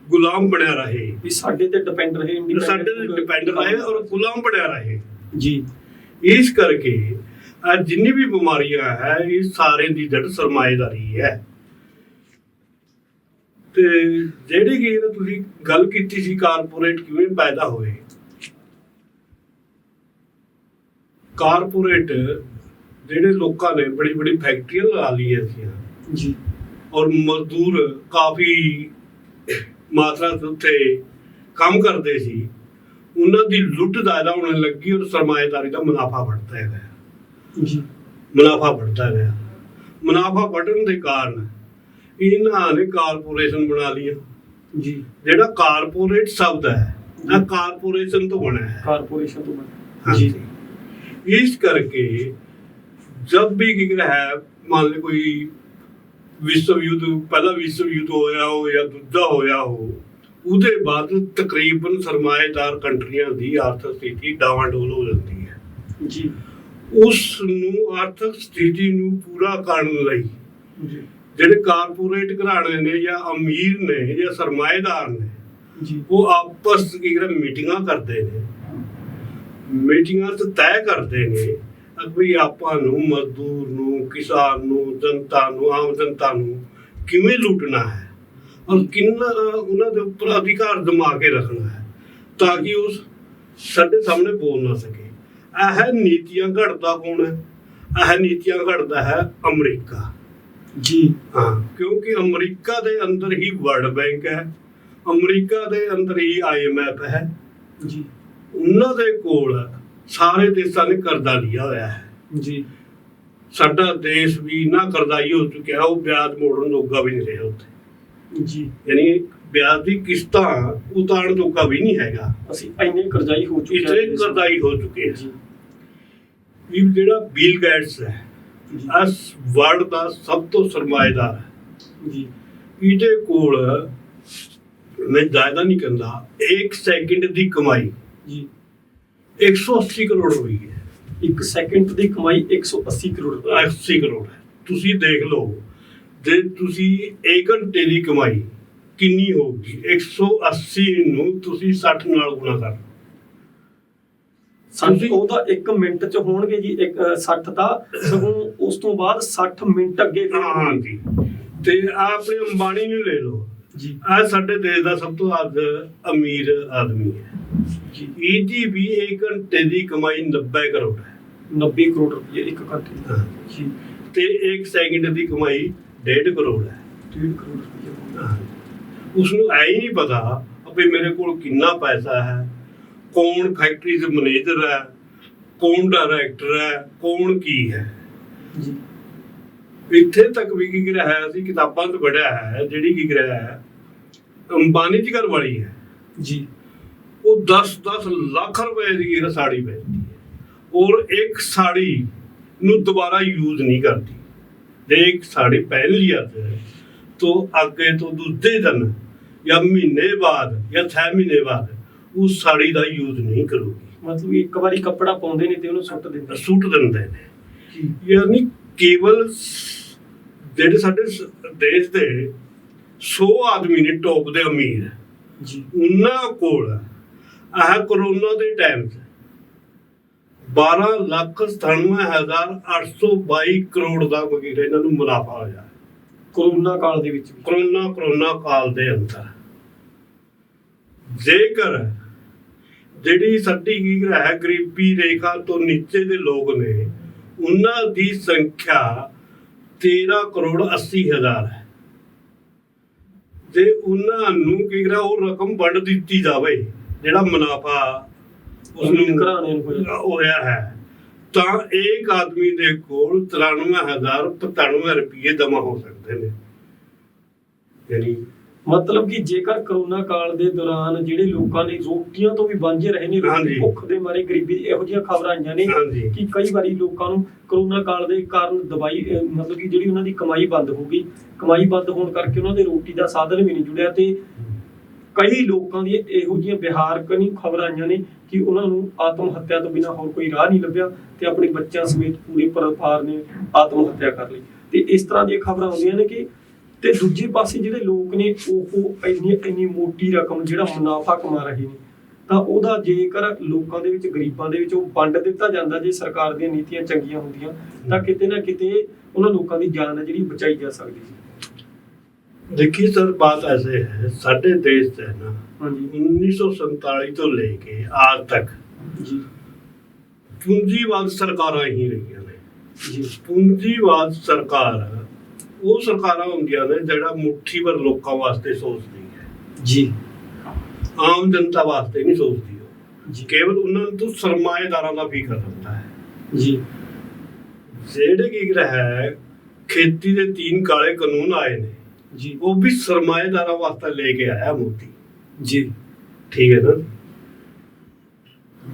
ਗੁਲਾਮ ਬਣਿਆ ਰਹੇ, ਵੀ ਸਾਡੇ ਤੇ ਡਿਪੈਂਡ ਰਹੇ, ਸਾਡੇ ਤੇ ਡਿਪੈਂਡ ਰਹੇ ਔਰ ਗੁਲਾਮ ਬਣਿਆ ਰਹੇ ਜੀ। ਇਸ ਕਰਕੇ ਜਿੰਨੀ ਵੀ ਬਿਮਾਰੀਆਂ ਹੈ ਇਹ ਸਾਰੇ ਦੀ ਜੜ ਸਰਮਾਏਦਾਰੀ ਹੈ। ਤੇ ਜਿਹੜੀ ਕਿ ਤੁਸੀਂ ਗੱਲ ਕੀਤੀ ਸੀ ਕਾਰਪੋਰੇਟ ਕਿਵੇਂ ਪੈਦਾ ਹੋਏ, ਕਾਰਪੋਰੇਟ ਜਿਹੜੇ ਲੋਕਾਂ ਨੇ ਬੜੀ ਬੜੀ ਫੈਕਟਰੀਆਂ ਲਾ ਲਈਆਂ ਸੀ ਜੀ ਔਰ ਮਜ਼ਦੂਰ ਕਾਫੀ ਮਾਤਰਾ ਉੱਤੇ ਕੰਮ ਕਰਦੇ ਸੀ, ਉਹਨਾਂ ਦੀ ਲੁੱਟ ਜ਼ਿਆਦਾ ਹੋਣ ਲੱਗੀ ਔਰ ਸਰਮਾਏਦਾਰੀ ਦਾ ਮੁਨਾਫਾ ਵੱਧਦਾ ਗਿਆ ਜੀ। ਮੁਨਾਫਾ ਵੱਧਦਾ ਗਿਆ। ਮੁਨਾਫਾ ਵੱਧਣ ਦੇ ਕਾਰਨ ਇਹਨਾਂ ਨੇ ਕਾਰਪੋਰੇਸ਼ਨ ਬਣਾ ਲਿਆ ਜੀ। ਜਿਹੜਾ ਕਾਰਪੋਰੇਟ ਸ਼ਬਦ ਹੈ ਇਹ ਕਾਰਪੋਰੇਸ਼ਨ ਤੋਂ ਬਣਿਆ ਹੈ, ਕਾਰਪੋਰੇਸ਼ਨ ਤੋਂ ਬਣਿਆ ਜੀ। ਇਸ ਕਰਕੇ ਜਦ ਵੀ ਕੀ ਹੈ ਮੰਨ ਲਓ ਕੋਈ ਵਿਸ਼ਵ ਯੁੱਧ, ਪਹਿਲਾ ਵਿਸ਼ਵ ਯੁੱਧ ਹੋਇਆ ਹੋ ਜਾਂ ਦੂਜਾ ਹੋਇਆ ਹੋ, ਉਹਦੇ ਬਾਅਦ ਤਕਰੀਬਨ ਸਰਮਾਏਦਾਰ ਕੰਟਰੀਆਂ ਦੀ ਆਰਥਿਕ ਸਥਿਤੀ ਡਾਵਾਂਡੋਲ ਹੋ ਜਾਂਦੀ ਹੈ ਜੀ। ਉਸ ਨੂੰ ਆਰਥਿਕ ਸਥਿਤੀ ਨੂੰ ਪੂਰਾ ਕਰਨ ਲਈ ਜੀ ਜਿਹੜੇ ਕਾਰਪੋਰੇਟ ਘਰਾਣੇ ਨੇ ਜਾਂ ਅਮੀਰ ਨੇ ਜਾਂ ਸਰਮਾਏਦਾਰ ਨੇ ਜੀ, ਉਹ ਆਪਸ ਕੀ ਮੀਟਿੰਗਾਂ ਕਰਦੇ ਨੇ, ਮੀਟਿੰਗਾਂ 'ਚ ਤੈਅ ਕਰਦੇ ਨੇ ਵੀ ਆਪਾਂ ਨੂੰ ਮਜ਼ਦੂਰ ਨੂੰ, ਕਿਸਾਨ ਨੂੰ, ਜਨਤਾ ਨੂੰ, ਆਮ ਜਨਤਾ ਨੂੰ ਕਿਵੇਂ ਲੁੱਟਣਾ ਹੈ ਔਰ ਕਿੰਨਾ ਉਹਨਾਂ ਦੇ ਉੱਪਰ ਅਧਿਕਾਰ ਜਮਾ ਕੇ ਰੱਖਣਾ ਹੈ ਤਾਂ ਕਿ ਉਹ ਸਾਡੇ ਸਾਹਮਣੇ ਬੋਲ ਨਾ ਸਕੇ। ਇਹ ਨੀਤੀਆਂ ਘੜਦਾ ਕੌਣ ਹੈ? ਇਹ ਨੀਤੀਆਂ ਘੜਦਾ ਹੈ ਅਮਰੀਕਾ ਜੀ। ਹਾਂ, ਕਿਉਂਕਿ ਅਮਰੀਕਾ ਦੇ ਅੰਦਰ ਹੀ ਵਰਲਡ ਬੈਂਕ ਹੈ, ਅਮਰੀਕਾ ਦੇ ਅੰਦਰ ਹੀ IMF ਹੈ ਜੀ। ਉਹਨਾਂ ਦੇ ਕੋਲ ਸਾਰੇ ਦੇਸ਼ਾਂ ਨੇ ਕਰਜ਼ਾ ਲਿਆ ਹੋਇਆ ਹੈ ਜੀ। ਸਾਡਾ ਦੇਸ਼ ਵੀ ਨਾ ਕਰਜ਼ਾਈ ਹੋ ਚੁੱਕਿਆ, ਉਹ ਵਿਆਜ ਮੋੜਨ ਜੋਗਾ ਵੀ ਨਹੀਂ ਰਿਹਾ ਉੱਥੇ ਜੀ। ਯਾਨੀ ਵਿਆਜ ਦੀ ਕਿਸ਼ਤਾਂ ਉਤਾਰਨ ਜੋਗਾ ਵੀ ਨਹੀਂ ਹੈਗਾ। ਅਸੀਂ ਇੰਨੇ ਕਰਜ਼ਾਈ ਹੋ ਚੁੱਕੇ ਇਤਨੇ ਕਰਜ਼ਾਈ ਹੋ ਚੁੱਕੇ ਜੀ। ਇਹ ਜਿਹੜਾ ਬਿਲ ਗੇਟਸ ਹੈ ਜੀ ਇਸ ਵਰਲਡ ਦਾ ਸਭ ਤੋਂ ਸਰਮਾਏਦਾਰ ਹੈ ਜੀ ਇਹਦੇ ਕੋਲ ਮੈਂ ਜ਼ਿਆਦਾ ਨਹੀਂ ਕਹਿੰਦਾ 1 ਸੈਕਿੰਡ ਦੀ ਕਮਾਈ ਜੀ 180 ਕਰੋੜ ਹੋਈ ਹੈ। 1 ਸੈਕਿੰਡ ਦੀ ਕਮਾਈ 180 ਕਰੋੜ ਰੁਪਏ। 80 ਕਰੋੜ ਹੈ। ਤੁਸੀਂ ਦੇਖ ਲਓ ਜੇ ਤੁਸੀਂ 1 ਘੰਟੇ ਦੀ ਕਮਾਈ ਕਿੰਨੀ ਹੋਊਗੀ 180 ਨੂੰ ਤੁਸੀਂ 60 ਨਾਲ ਗੁਣਾ ਕਰ ਸਾਨੂੰ ਉਹਦਾ 1 ਮਿੰਟ ਚ ਹੋਣਗੇ ਜੀ 60 ਦਾ ਸਗੋਂ ਉਸ ਤੋਂ ਬਾਅਦ 60 ਮਿੰਟ ਅੱਗੇ ਹਾਂਜੀ। ਤੇ ਆਪਣੇ ਅੰਬਾਨੀ ਨੂੰ ਲੈ ਲਓ ਜੀ ਆ ਸਾਡੇ ਦੇਸ਼ ਦਾ ਸਭ ਤੋਂ ਅਮੀਰ ਆਦਮੀ ਹੈ ਜੀ ਇਹਦੀ ਵੀ 1 ਘੰਟੇ ਦੀ ਕਮਾਈ 90 ਕਰੋੜ ਹੈ। 90 ਕਰੋੜ ਰੁਪਏ 1 ਘੰਟੇ ਦੀ ਜੀ ਤੇ 1 ਸੈਕਿੰਡ ਦੀ ਕਮਾਈ 1.5 ਕਰੋੜ ਹੈ। 1.5 ਕਰੋੜ ਰੁਪਏ। ਉਸ ਨੂੰ ਐ ਹੀ ਨਹੀਂ ਪਤਾ ਵੀ ਮੇਰੇ ਕੋਲ ਕਿੰਨਾ ਪੈਸਾ ਹੈ, ਕੌਣ ਫੈਕਟਰੀ ਦੇ ਮੈਨੇਜਰ ਹੈ, ਕੌਣ ਡਾਇਰੈਕਟਰ ਹੈ, ਕੌਣ ਕੀ ਹੈ ਜੀ। ਇੱਥੇ ਤੱਕ ਵੀ ਕੀ ਰਿਹਾ ਹੈ ਅਸੀਂ ਕਿਤਾਬਾਂ ਤੋਂ ਪੜ੍ਹਿਆ ਹੈ ਜਿਹੜੀ ਕੀ ਰਿਹਾ ਹੈ ਅੰਬਾਨੀ ਦੀ ਘਰ ਵਾਲੀ ਹੈ ਜੀ ਉਹ 10-10 ਲੱਖ ਰੁਪਏ ਦੀ ਸਾੜੀ ਪਹਿਨਦੀ ਹੈ ਔਰ ਇੱਕ ਸਾੜੀ ਨੂੰ ਦੁਬਾਰਾ ਯੂਜ਼ ਨਹੀਂ ਕਰਦੀ। ਜੇ ਇੱਕ ਸਾੜੀ ਪਹਿਨ ਲਿਆ तो ਅੱਗੇ ਤੋਂ ਦੂਜੇ ਦਿਨ ਜਾਂ ਮਹੀਨੇ ਬਾਅਦ ਜਾਂ 6 ਮਹੀਨੇ ਬਾਅਦ ਉਸ ਸਾੜੀ ਦਾ ਯੂਜ਼ ਨਹੀਂ ਕਰੂਗੀ। ਮਤਲਬ ਇੱਕ ਵਾਰੀ ਕੱਪੜਾ ਪਾਉਂਦੇ ਨੇ ਤੇ ਉਹਨੂੰ ਸੁੱਟ ਦਿੰਦੇ ਨੇ। ਯਾਨੀ ਕੇਵਲ ਜਿਹੜੇ ਸਾਡੇ ਦੇਸ਼ ਦੇ 100 ਆਦਮੀ ਨੇ ਟੌਪ ਦੇ ਅਮੀਰ ਜੀ ਉਹਨਾਂ ਕੋਲ ਆਹ ਕਰੋਨਾ ਦੇ ਟਾਈਮ 'ਚ 12,97,822 ਕਰੋੜ ਦਾ ਵਗੈਰਾ ਇਹਨਾਂ ਨੂੰ ਮੁਨਾਫਾ ਹੋਇਆ ਕਰੋਨਾ ਕਾਲ ਦੇ ਵਿੱਚ। ਕਰੋਨਾ ਕਾਲ ਦੇ ਅੰਦਰ ਜੇਕਰ ਜਿਹੜੀ ਸਾਡੀ ਕੀ ਹੈ ਗਰੀਬੀ ਰੇਖਾ ਤੋਂ ਨੀਚੇ ਦੇ ਲੋਕ ਨੇ ਉਹਨਾਂ ਦੀ ਸੰਖਿਆ 13 ਕਰੋੜ 80 ਹਜ਼ਾਰ ਹੈ। ਜੇ ਉਹਨਾਂ ਨੂੰ ਕੀ ਕਰਾ ਉਹ ਰਕਮ ਵੰਡ ਦਿੱਤੀ ਜਾਵੇ ਜਿਹੜਾ ਮੁਨਾਫਾ ਉਸ ਨੂੰ ਹੋਇਆ ਹੈ ਤਾਂ ਇੱਕ ਆਦਮੀ ਦੇ ਕੋਲ 93,095 ਰੁਪਏ ਜਮਾ ਹੋ ਸਕਦੇ ਨੇ। ਯਾਨੀ ਮਤਲਬ ਕਿ ਜੇਕਰ ਕਰੋਨਾ ਕਾਲ ਦੇ ਦੌਰਾਨ ਜਿਹੜੇ ਲੋਕਾਂ ਨੇ ਰੋਟੀਆਂ ਤੋਂ ਵੀ ਵਾਂਝੇ ਰਹੇ ਨੇ, ਭੁੱਖ ਦੇ ਮਾਰੇ ਗਰੀਬੀ ਇਹੋ ਜਿਹੀਆਂ ਖਬਰਾਂ ਆਈਆਂ ਨੇ ਕਿ ਕਈ ਵਾਰੀ ਲੋਕਾਂ ਨੂੰ ਕਰੋਨਾ ਕਾਲ ਦੇ ਕਾਰਨ ਦਵਾਈ ਮਤਲਬ ਕਿ ਜਿਹੜੀ ਉਹਨਾਂ ਦੀ ਕਮਾਈ ਬੰਦ ਹੋ ਗਈ। ਕਮਾਈ ਬੰਦ ਹੋਣ ਕਰਕੇ ਉਹਨਾਂ ਦੇ ਰੋਟੀ ਦਾ ਸਾਧਨ ਵੀ ਨਹੀਂ ਜੁੜਿਆ ਤੇ ਕਈ ਲੋਕਾਂ ਦੀਆਂ ਇਹੋ ਜਿਹੀਆਂ ਬਿਹਾਰਕਨੀ ਖਬਰਾਂ ਆਈਆਂ ਨੇ ਕਿ ਉਹਨਾਂ ਨੂੰ ਆਤਮ ਹੱਤਿਆ ਤੋਂ ਬਿਨਾਂ ਹੋਰ ਕੋਈ ਰਾਹ ਨਹੀਂ ਲੱਭਿਆ ਤੇ ਆਪਣੇ ਬੱਚਿਆਂ ਸਮੇਤ ਪੂਰੇ ਪਰਿਵਾਰ ਨੇ ਆਤਮ ਹੱਤਿਆ ਕਰ ਲਈ। ਤੇ ਇਸ ਤਰ੍ਹਾਂ ਦੀਆਂ ਖਬਰਾਂ ਆਉਂਦੀਆਂ ਨੇ ਕਿ ਤੇ ਦੂਜੇ ਪਾਸੇ ਜਿਹੜੇ ਲੋਕ ਨੇ ਉਹ ਇੰਨੀ ਮੋਟੀ ਰਕਮ ਜਿਹੜਾ ਮੁਨਾਫਾ ਕਮਾ ਰਹੇ ਨੇ ਤਾਂ ਉਹਦਾ ਜੇਕਰ ਲੋਕਾਂ ਦੇ ਵਿੱਚ ਗਰੀਬਾਂ ਦੇ ਵਿੱਚ ਉਹ ਵੰਡ ਦਿੱਤਾ ਜਾਂਦਾ ਜੇ ਸਰਕਾਰ ਦੀਆਂ ਨੀਤੀਆਂ ਚੰਗੀਆਂ ਹੁੰਦੀਆਂ ਤਾਂ ਕਿਤੇ ਨਾ ਕਿਤੇ ਉਹਨਾਂ ਲੋਕਾਂ ਦੀ ਜਾਨ ਹੈ ਜਿਹੜੀ ਬਚਾਈ ਜਾ ਸਕਦੀ ਸੀ। देखिए सर बात ऐसे है साढ़े देश है ना हाँ जी 1947 तो लेके आज तक जी पूंजीवाद सरकारां ही रही ने जी। पूंजीवाद सरकार ਉਹ ਸਰਕਾਰਾਂ ਹੁੰਦੀਆਂ ਨੇ ਜਿਹੜਾ ਮੁੱਠੀ ਭਰ ਲੋਕਾਂ ਵਾਸਤੇ ਸੋਚਦੀ ਹੈ ਜੀ ਆਮ ਜਨਤਾ ਵਾਸਤੇ ਨਹੀਂ ਸੋਚਦੀ ਉਹ ਜੀ। ਕੇਵਲ ਉਹਨਾਂ ਨੂੰ ਸਰਮਾਏਦਾਰਾਂ ਦਾ ਫਿਕਰ ਹੁੰਦਾ ਹੈ ਜੀ। ਜਿਹੜੇ ਕੀ ਹੈ ਖੇਤੀ ਦੇ 3 ਕਾਲੇ ਕਾਨੂੰਨ ਆਏ ਨੇ ਜੀ ਉਹ ਵੀ ਸਰਮਾਏਦਾਰਾਂ ਵਾਸਤੇ ਲੈ ਕੇ ਆਇਆ ਮੋਦੀ ਜੀ। ਠੀਕ ਹੈ ਨਾ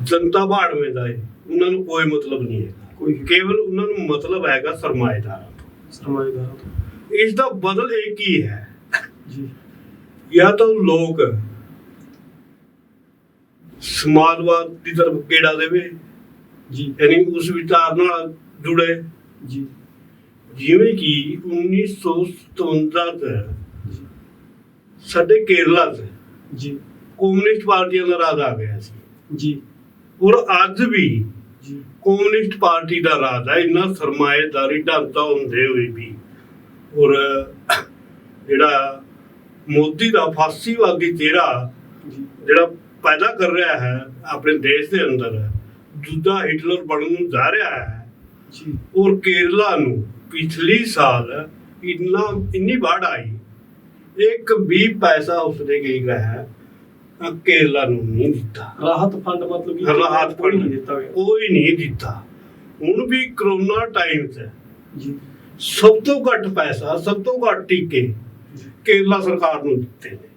ਜਨਤਾ ਭਾੜਵੇਂ ਦਾ ਉਹਨਾਂ ਨੂੰ ਕੋਈ ਮਤਲਬ ਨਹੀਂ ਹੈ ਕੋਈ ਕੇਵਲ ਉਹਨਾਂ ਨੂੰ ਮਤਲਬ ਹੈਗਾ ਸਰਮਾਏਦਾਰਾਂ ਸਰਮਾਏਦਾਰਾਂ ਤੋਂ। इसका बदल एक ही है जी या तो लोग समाजवाद की तरफ गेड़ा देवे जी यानी उस विचार नाल जुड़े जी जिवें कि 1957 जी साडे केरला च जी कम्युनिस्ट पार्टियां का राज आ गया सी जी और अज भी जी कम्युनिस्ट पार्टी का राज है। इन्ना सरमाएदारी ढांचा होंदे हुए भी और ਜਿਹੜਾ ਮੋਦੀ ਦਾ ਫਾਸੀਵਾਦੀ ਚਿਹਰਾ ਜਿਹੜਾ ਪੈਦਾ ਕਰ ਰਿਹਾ ਹੈ ਆਪਣੇ ਦੇਸ਼ ਦੇ ਅੰਦਰ ਦੂਜਾ ਹਿਟਲਰ ਬਣਨ ਨੂੰ ਜਾ ਰਿਹਾ ਹੈ ਜੀ। ਔਰ ਕੇਰਲਾ ਨੂੰ ਪਿਛਲੀ ਸਾਲ ਇੰਨੀ ਬਾੜ ਆਈ ਇੱਕ ਵੀ ਪੈਸਾ ਉਸਨੇ ਕੀ ਹੈ ਕੇਰਲਾ ਨੂੰ ਨਹੀਂ ਦਿੱਤਾ। ਰਾਹਤ ਫੰਡ ਮਤਲਬ ਕਿ ਰਾਹਤ ਫੰਡ ਨਹੀਂ ਦਿੱਤਾ ਗਿਆ ਕੋਈ ਨਹੀਂ ਦਿੱਤਾ। ਹੁਣ ਵੀ ਕਰੋਨਾ ਟਾਈਮ 'ਚ ਜੀ ਸਭ ਤੋਂ ਘੱਟ ਪੈਸਾ ਸਭ ਤੋਂ ਘੱਟ ਟੀਕੇ ਕੇਰਲਾ ਸਰਕਾਰ ਨੂੰ ਦਿੱਤੇ ਨੇ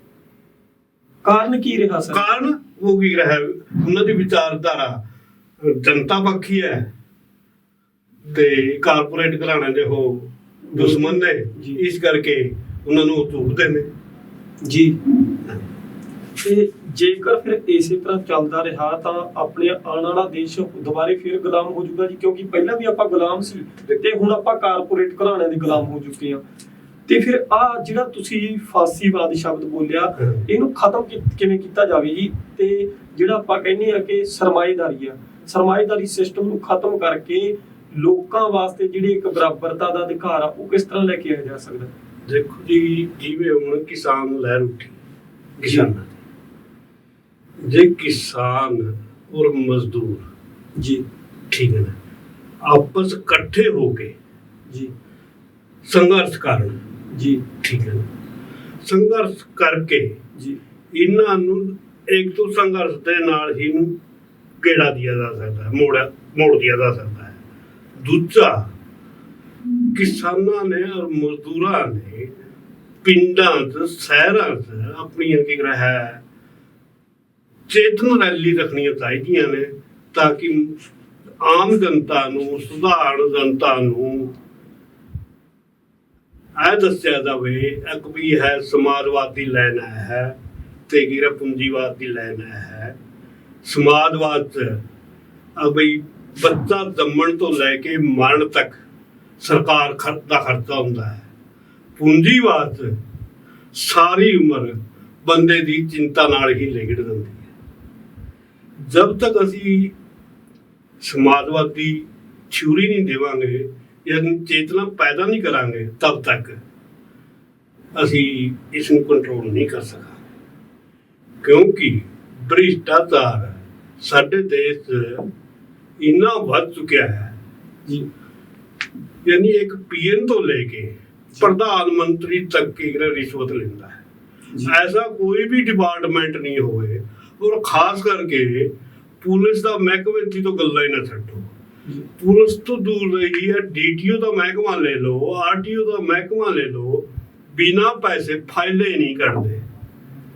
ਕਾਰਨ ਕੀ ਰਿਹਾ ਸਰ? ਕਾਰਨ ਉਹ ਕੀ ਰਿਹਾ, ਉਹਨਾਂ ਦੀ ਵਿਚਾਰਧਾਰਾ ਜਨਤਾ ਪੱਖੀ ਹੈ ਤੇ ਕਾਰਪੋਰੇਟ ਘਰਾਣੇ ਦੇ ਉਹ ਦੁਸ਼ਮਣ ਨੇ, ਇਸ ਕਰਕੇ ਉਹਨਾਂ ਨੂੰ ਚੁੱਕਦੇ ਨੇ ਜੀ। ਤੇ ਜੇਕਰ ਫਿਰ ਇਸੇ ਤਰ੍ਹਾਂ ਚੱਲਦਾ ਰਿਹਾ ਤਾਂ ਆਪਣੇ ਆਉਣ ਵਾਲਾ ਦੇਸ਼ ਦੁਬਾਰੇ ਫਿਰ ਗੁਲਾਮ ਹੋ ਜਾਊਗਾ ਜੀ, ਕਿਉਂਕਿ ਪਹਿਲਾਂ ਵੀ ਆਪਾਂ ਗੁਲਾਮ ਸੀ ਤੇ ਹੁਣ ਆਪਾਂ ਕਾਰਪੋਰੇਟ ਘਰਾਣਿਆਂ ਦੇ ਗੁਲਾਮ ਹੋ ਚੁੱਕੇ ਹਾਂ। ਤੇ ਫਿਰ ਆ ਜਿਹੜਾ ਤੁਸੀਂ ਫਾਸੀਵਾਦ ਸ਼ਬਦ ਬੋਲਿਆ, ਇਹਨੂੰ ਖਤਮ ਕਿਵੇਂ ਕੀਤਾ ਜਾਵੇ ਜੀ? ਤੇ ਜਿਹੜਾ ਆਪਾਂ ਕਹਿੰਦੇ ਆ ਕਿ ਸਰਮਾਏਦਾਰੀ ਸਿਸਟਮ ਨੂੰ ਖਤਮ ਕਰਕੇ ਲੋਕਾਂ ਵਾਸਤੇ ਜਿਹੜੀ ਇੱਕ ਬਰਾਬਰਤਾ ਦਾ ਅਧਿਕਾਰ ਆ, ਉਹ ਕਿਸ ਤਰ੍ਹਾਂ ਲੈ ਕੇ ਆਇਆ ਜਾ ਸਕਦਾ? ਦੇਖੋ ਜੀ, ਜਿਵੇਂ ਹੁਣ ਕਿਸਾਨ ਲਹਿਰ ਉੱਠੀ ਕਿਸਾਨਾਂ ਦੀ, ਜੇ ਕਿਸਾਨ ਔਰ ਮਜ਼ਦੂਰ ਜੀ, ਠੀਕ ਹੈ ਨਾ, ਆਪਸ ਇਕੱਠੇ ਹੋ ਕੇ ਜੀ ਸੰਘਰਸ਼ ਕਰਨ ਜੀ, ਠੀਕ ਹੈ ਨਾ, ਸੰਘਰਸ਼ ਕਰਕੇ ਜੀ ਇਹਨਾਂ ਨੂੰ ਇੱਕ ਤੋਂ ਸੰਘਰਸ਼ ਦੇ ਨਾਲ ਹੀ ਨੂੰ ਗੇੜਾ ਦਿਆ ਜਾ ਸਕਦਾ ਹੈ, ਮੋੜ ਦਿਆ ਜਾ ਸਕਦਾ ਹੈ। ਦੂਜਾ, ਕਿਸਾਨਾਂ ਨੇ ਔਰ ਮਜ਼ਦੂਰਾਂ ਨੇ ਪਿੰਡਾਂ 'ਚ ਸ਼ਹਿਰਾਂ 'ਚ ਆਪਣੀਆਂ ਕੀ ਹੈ ਚੇਤਨ ਰੈਲੀ ਰੱਖਣੀਆਂ ਚਾਹੀਦੀਆਂ ਨੇ, ਤਾਂ ਕਿ ਆਮ ਜਨਤਾ ਨੂੰ, ਸਧਾਰਨ ਜਨਤਾ ਨੂੰ ਇਹ ਦੱਸਿਆ ਜਾਵੇ ਇੱਕ ਵੀ ਹੈ ਸਮਾਜਵਾਦੀ ਲਾਈਨ ਹੈ ਤੇ ਕੀ ਪੂੰਜੀਵਾਦ ਦੀ ਲਾਈਨ ਹੈ। ਸਮਾਜਵਾਦ 'ਚ ਬਈ ਬੱਚਾ ਜੰਮਣ ਤੋਂ ਲੈ ਕੇ ਮਰਨ ਤੱਕ ਸਰਕਾਰ ਦਾ ਖਰਚਾ ਹੁੰਦਾ ਹੈ। ਪੂੰਜੀਵਾਦ 'ਚ ਸਾਰੀ ਉਮਰ ਬੰਦੇ ਦੀ ਚਿੰਤਾ ਨਾਲ ਹੀ ਲਿਗੜ ਜਾਂਦੀ ਹੈ। ਜਦ ਤੱਕ ਅਸੀਂ ਸਮਾਜਵਾਦੀ ਥਿਊਰੀ ਨਹੀਂ ਦੇਵਾਂਗੇ ਜਾਂ ਚੇਤਨਾ ਪੈਦਾ ਨਹੀਂ ਕਰਾਂਗੇ, ਤਬ ਤੱਕ ਅਸੀਂ ਇਸ ਨੂੰ ਕੰਟਰੋਲ ਨਹੀਂ ਕਰ ਸਕਾਂਗੇ, ਕਿਉਂਕਿ ਭ੍ਰਿਸ਼ਟਾਚਾਰ ਸਾਡੇ ਦੇਸ਼ 'ਚ ਇੰਨਾ ਵੱਧ ਚੁੱਕਿਆ ਹੈ ਜੀ। ਯਾਨੀ ਇੱਕ ਪੀਐਨ ਤੋਂ ਲੈ ਕੇ ਪ੍ਰਧਾਨ ਮੰਤਰੀ ਤੱਕ ਰਿਸ਼ਵਤ ਲੈਂਦਾ ਹੈ। ਐਸਾ ਕੋਈ ਵੀ ਡਿਪਾਰਟਮੈਂਟ ਨਹੀਂ ਹੋਵੇ, ਔਰ ਖਾਸ ਕਰਕੇ ਪੁਲਿਸ ਦਾ ਮਹਿਕਮੇ ਦੀ ਤਾਂ ਗੱਲਾਂ ਹੀ ਨਾ ਛੱਡੋ। ਪੁਲਿਸ ਤੋਂ ਦੂਰ ਰਹੀ ਹੈ, ਡੀਟੀਓ ਦਾ ਮਹਿਕਮਾ ਲੈ ਲਓ, ਆਰਟੀਓ ਦਾ ਮਹਿਕਮਾ ਲੈ ਲਓ, ਬਿਨਾਂ ਪੈਸੇ ਫਾਈਲੇ ਨਹੀਂ ਕੱਢਦੇ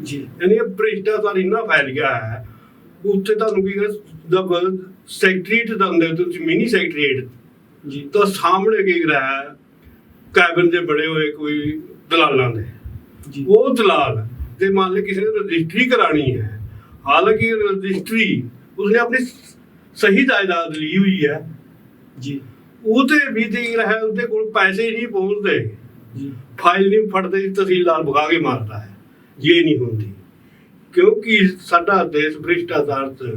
ਜੀ। ਯਾਨੀ ਭ੍ਰਿਸ਼ਟਾਚਾਰ ਇੰਨਾ ਫੈਲ ਗਿਆ ਹੈ। ਉੱਥੇ ਤੁਹਾਨੂੰ ਕੀ ਜਦ ਸੈਕਟਰੀਏਟ ਜਾਂਦੇ ਤੁਸੀਂ ਮਿਨੀ ਸੈਕਟਰੀਏਟ ਜੀ, ਤਾਂ ਸਾਹਮਣੇ ਕੀ ਰਿਹਾ ਕੈਬਨ ਦੇ ਬਣੇ ਹੋਏ ਕੋਈ ਦਲਾਲਾਂ ਦੇ ਜੀ। ਉਹ ਦਲਾਲ ਜੇ ਮੰਨ ਲਓ ਕਿਸੇ ਨੇ ਰਜਿਸਟਰੀ ਕਰਾਣੀ ਹੈ, ਹਾਲਾਂਕਿ ਰਜਿਸਟਰੀ ਉਸਨੇ ਆਪਣੀ ਸਹੀ ਜਾਇਦਾਦ ਲਈ ਹੋਈ ਹੈ ਜੀ, ਉਹਦੇ ਵੀ ਦੇਖ ਰਿਹਾ ਉਹਦੇ ਕੋਲ ਪੈਸੇ ਨਹੀਂ ਪਹੁੰਚਦੇ ਜੀ, ਫਾਈਲ ਨਹੀਂ ਫੜਦੇ, ਤਹਿਸੀਲਦਾਰ ਭਗਾ ਕੇ ਮਾਰਦਾ ਹੈ। ਇਹ ਨਹੀਂ ਹੁੰਦੀ, ਕਿਉਂਕਿ ਸਾਡਾ ਦੇਸ਼ ਭ੍ਰਿਸ਼ਟਾਚਾਰ 'ਚ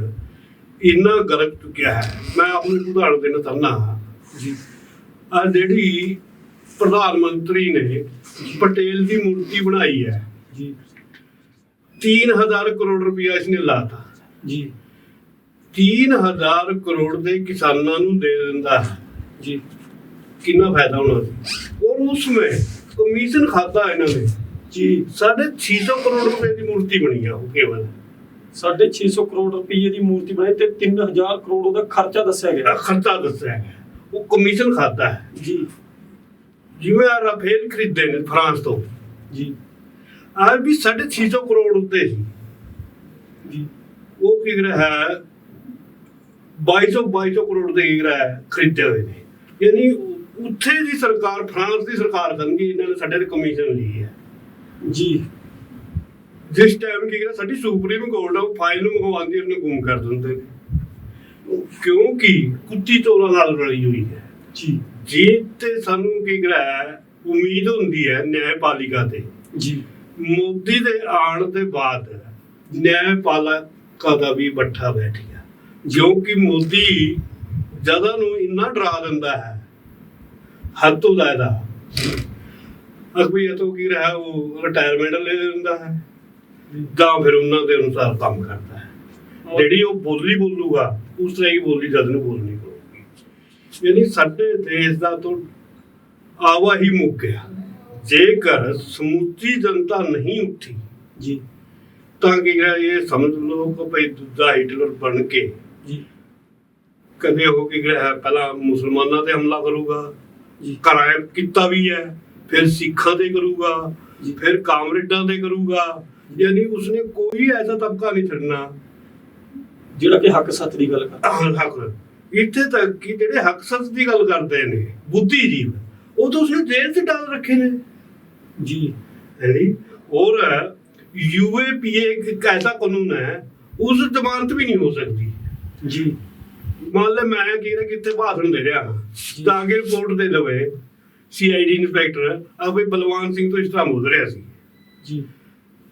ਇੰਨਾ ਗਰਕ ਚੁੱਕਿਆ ਹੈ। ਮੈਂ ਆਪਣੀ ਉਦਾਹਰਨ ਦੇਣਾ ਚਾਹੁੰਦਾ ਹਾਂ ਜੀ। ਆ ਜਿਹੜੀ ਪ੍ਰਧਾਨ ਮੰਤਰੀ ਨੇ ਪਟੇਲ ਦੀ ਮੂਰਤੀ ਬਣਾਈ ਹੈ ਜੀ, 3000 ਕਰੋੜ ਰੁਪਇਆ ਇਸਨੇ ਲਾਤਾ ਜੀ। 3000 ਕਰੋੜ ਦੇ ਕਿਸਾਨਾਂ ਨੂੰ ਦੇ ਦਿੰਦਾ ਜੀ, ਕਿੰਨਾ ਫਾਇਦਾ ਹੋਣਾ ਸੀ। ਔਰ ਉਸਮੇ ਕਮਿਸ਼ਨ ਖਾਤਾ ਇਹਨਾਂ ਨੇ ਜੀ। 650 ਕਰੋੜ ਰੁਪਏ ਦੀ ਮੂਰਤੀ ਬਣੀ ਆ, ਉਹ ਕੇਵਲ 650 ਕਰੋੜ ਰੁਪਏ ਦੀ ਮੂਰਤੀ ਬਣੀ ਤੇ 3000 ਕਰੋੜ ਉਹਦਾ ਖਰਚਾ ਦੱਸਿਆ ਗਿਆ। ਉਹ ਕਮਿਸ਼ਨ ਖਾਤਾ ਹੈ ਜੀ। ਜਿਵੇਂ ਆ ਰਾਫੇਲ ਖਰੀਦੇ ਨੇ ਫਰਾਂਸ ਤੋਂ ਜੀ, ਆ ਵੀ 650 ਕਰੋੜ ਉੱਤੇ ਸੀ ਜੀ। ਉਹ ਕੀ ਰਿਹਾ ਹੈ 2200 ਕਰੋੜ ਦੇ ਖਰੀਦੇ ਹੋਏ ਨੇ। ਯਾਨੀ ਉੱਥੇ ਦੀ ਸਰਕਾਰ, ਫਰਾਂਸ ਦੀ ਸਰਕਾਰ ਕਰਨਗੀ, ਇਹਨਾਂ ਨੇ ਸਾਡੇ ਤੇ ਕਮਿਸ਼ਨ ਲਈ ਹੈ ਜੀ। ਜਿਸ ਟਾਈਮ ਕੀ ਸਾਡੀ ਸੁਪਰੀਮ ਕੋਰਟ ਆ ਉਹ ਫਾਈਲ ਨੂੰ ਮੰਗਵਾਉਂਦੀ, ਉਹਨੂੰ ਗੁੰਮ ਕਰ ਦਿੰਦੇ ਨੇ, ਕਿਉਂਕਿ ਕੁੱਤੀ ਚੋਰਾਂ ਨਾਲ ਰਲੀ ਹੋਈ ਹੈ ਜੀ। ਜੇ ਤੇ ਸਾਨੂੰ ਕੀ ਉਮੀਦ ਹੁੰਦੀ ਹੈ ਨਿਆਂਪਾਲਿਕਾ ਤੇ ਜੀ। ਮੋਦੀ ਦੇ ਆਉਣ ਦੇ ਬਾਅਦ ਨਿਆਂਪਾਲਿਕਾ ਦਾ ਵੀ ਬੱਠਾ ਬੈਠ ਗਿਆ, ਕਿਉਂਕਿ ਮੋਦੀ ਜਦਾਂ ਨੂੰ ਇੰਨਾ ਡਰਾ ਦਿੰਦਾ ਹੈ ਹੱਦ ਤੋਂ ਜ਼ਿਆਦਾ। ਅਖਬੀਅਤ ਤੋਂ ਕੀ ਰਿਹਾ ਉਹ ਰਿਟਾਇਰਮੈਂਟ ਲੈ ਲੈਂਦਾ ਹੈ, ਜਾਂ ਫਿਰ ਉਹਨਾਂ ਦੇ ਅਨੁਸਾਰ ਕੰਮ ਕਰਦਾ ਹੈ। ਜਿਹੜੀ ਉਹ ਬੋਲੀ ਬੋਲੂਗਾ ਉਸ ਤਰ੍ਹਾਂ ਹੀ ਬੋਲੀ ਜਦ ਨੂੰ ਬੋਲਣੀ ਪਊਗੀ। ਯਾਨੀ ਸਾਡੇ ਦੇਸ਼ ਦਾ ਤਾਂ ਆਵਾ ਹੀ ਮੁੱਕ ਗਿਆ। ਜੇਕਰ ਸਮੁੱਚੀ ਜਨਤਾ ਨਹੀਂ ਉੱਠੀ ਜੀ, ਤਾਂ ਕੀ ਇਹ ਸਮਝ ਲਓ ਕਿ ਭਾਈ ਦੂਜਾ ਹਿਟਲਰ ਬਣ ਕੇ ਜੀ ਕਦੇ ਹੋ ਕੇ ਪਹਿਲਾਂ ਮੁਸਲਮਾਨਾਂ ਤੇ ਹਮਲਾ ਕਰੂਗਾ ਜੀ, ਕੀਤਾ ਵੀ ਹੈ, ਫਿਰ ਸਿੱਖਾਂ ਤੇ ਕਰੂਗਾ, ਫਿਰ ਕਾਮਰੇਡਾਂ ਤੇ ਕਰੂਗਾ, यानी उसने कोई ऐसा तबका नहीं छड़ना ਜਿਹੜਾ ਕਿ ਹੱਕ ਸੱਚ ਦੀ ਗੱਲ ਕਰਦਾ। ਹੱਕ ਇੱਥੇ ਤੱਕ ਕਿ ਜਿਹੜੇ ਹੱਕ ਸੱਚ ਦੀ ਗੱਲ ਕਰਦੇ ਨੇ ਬੁੱਧੀਜੀਵ, ਉਹ ਤਾਂ ਉਸਨੇ ਜੇਲ੍ਹ 'ਚ ਡਾਲ ਰੱਖੇ ਨੇ ਜੀ। यानी और यूएपीए एक ऐसा कानून है उस जमानत भी नहीं हो सकती जी। मान ले मैं कितने भाषण दे रहा हाँ ताकि रिपोर्ट दे दवे सीआईडी इंस्पेक्टर अब बलवान सिंह तो इस तरह बोल रहा सी जी,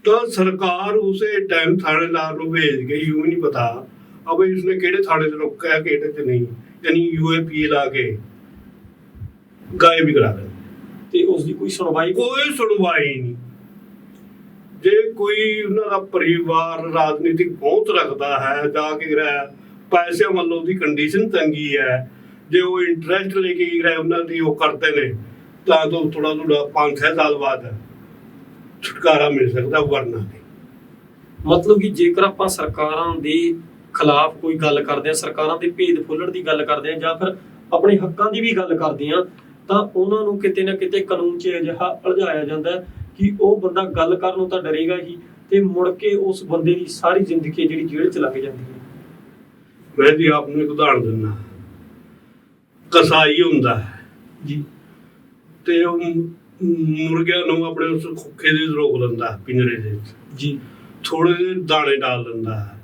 तो सरकार उसे टाइम थानेदार को भेज के यूं नहीं पता अब इसने केड़े थाने से रोका है केड़े से नहीं, यानी यूएपीए ला के गायब भी करा दे ਤੇ ਉਸ ਦੀ ਕੋਈ ਸੁਣਵਾਈ ਕੋਈ ਸੁਣਵਾਈ ਨਹੀਂ। ਜੇ ਕੋਈ ਉਹਨਾਂ ਦਾ ਪਰਿਵਾਰ ਰਾਜਨੀਤਿਕ ਪਹੁੰਚ ਰੱਖਦਾ ਹੈ ਜਾ ਕੇ ਰਿਹਾ ਪੈਸੇ ਵੱਲੋਂ ਦੀ ਕੰਡੀਸ਼ਨ ਤੰਗੀ ਹੈ, ਜੇ ਉਹ ਇੰਟਰਸਟ ਲੈ ਕੇ ਰਿਹਾ ਉਹਨਾਂ ਦੀ ਉਹ ਕਰਦੇ ਨੇ ਤਾਂ ਤੋਂ ਥੋੜਾ 5-6 ਸਾਲ ਬਾਅਦ ਛੁਟਕਾਰਾ ਮਿਲ ਸਕਦਾ, ਵਰਨਾ ਨਹੀਂ। ਮਤਲਬ ਕਿ ਜੇਕਰ ਆਪਾਂ ਸਰਕਾਰਾਂ ਦੇ ਖਿਲਾਫ ਕੋਈ ਗੱਲ ਕਰਦੇ ਹਾਂ, ਸਰਕਾਰਾਂ ਦੇ ਭੇਦ ਫੁੱਲਣ ਦੀ ਗੱਲ ਕਰਦੇ ਹਾਂ ਜਾਂ ਫਿਰ ਆਪਣੇ ਹੱਕਾਂ ਦੀ ਵੀ ਗੱਲ ਕਰਦੇ ਹਾਂ, ਤਾਂ ਉਹਨਾਂ ਨੂੰ ਕਿਤੇ ਨਾ ਕਿਤੇ ਕਾਨੂੰਨ 'ਚ ਅਜਿਹਾ ਉਲਝਾਇਆ ਜਾਂਦਾ ਕਿ ਉਹ ਬੰਦਾ ਗੱਲ ਕਰਨ ਨੂੰ ਤਾਂ ਡਰੇਗਾ ਹੀ ਤੇ ਮੁੜ ਕੇ ਉਸ ਬੰਦੇ ਦੀ ਸਾਰੀ ਜ਼ਿੰਦਗੀ ਜਿਹੜੀ ਜੇਲ੍ਹ 'ਚ ਲੱਗ ਜਾਂਦੀ ਹੈ। ਮੈਂ ਜੀ ਆਪ ਨੂੰ ਇੱਕ ਉਦਾਹਰਨ ਦਿੰਦਾ, ਕਸਾਈ ਹੁੰਦਾ ਹੈ ਜੀ, ਤੇ ਉਹ ਮੁਰਗਿਆਂ ਨੂੰ ਆਪਣੇ ਉਸ ਖੋਖੇ ਦੇ ਰੋਕ ਲੈਂਦਾ ਪਿੰਜਰੇ ਦੇ ਵਿੱਚ ਜੀ, ਥੋੜੇ ਜਿਹੇ ਦਾਣੇ ਡਾਲ ਦਿੰਦਾ ਹੈ,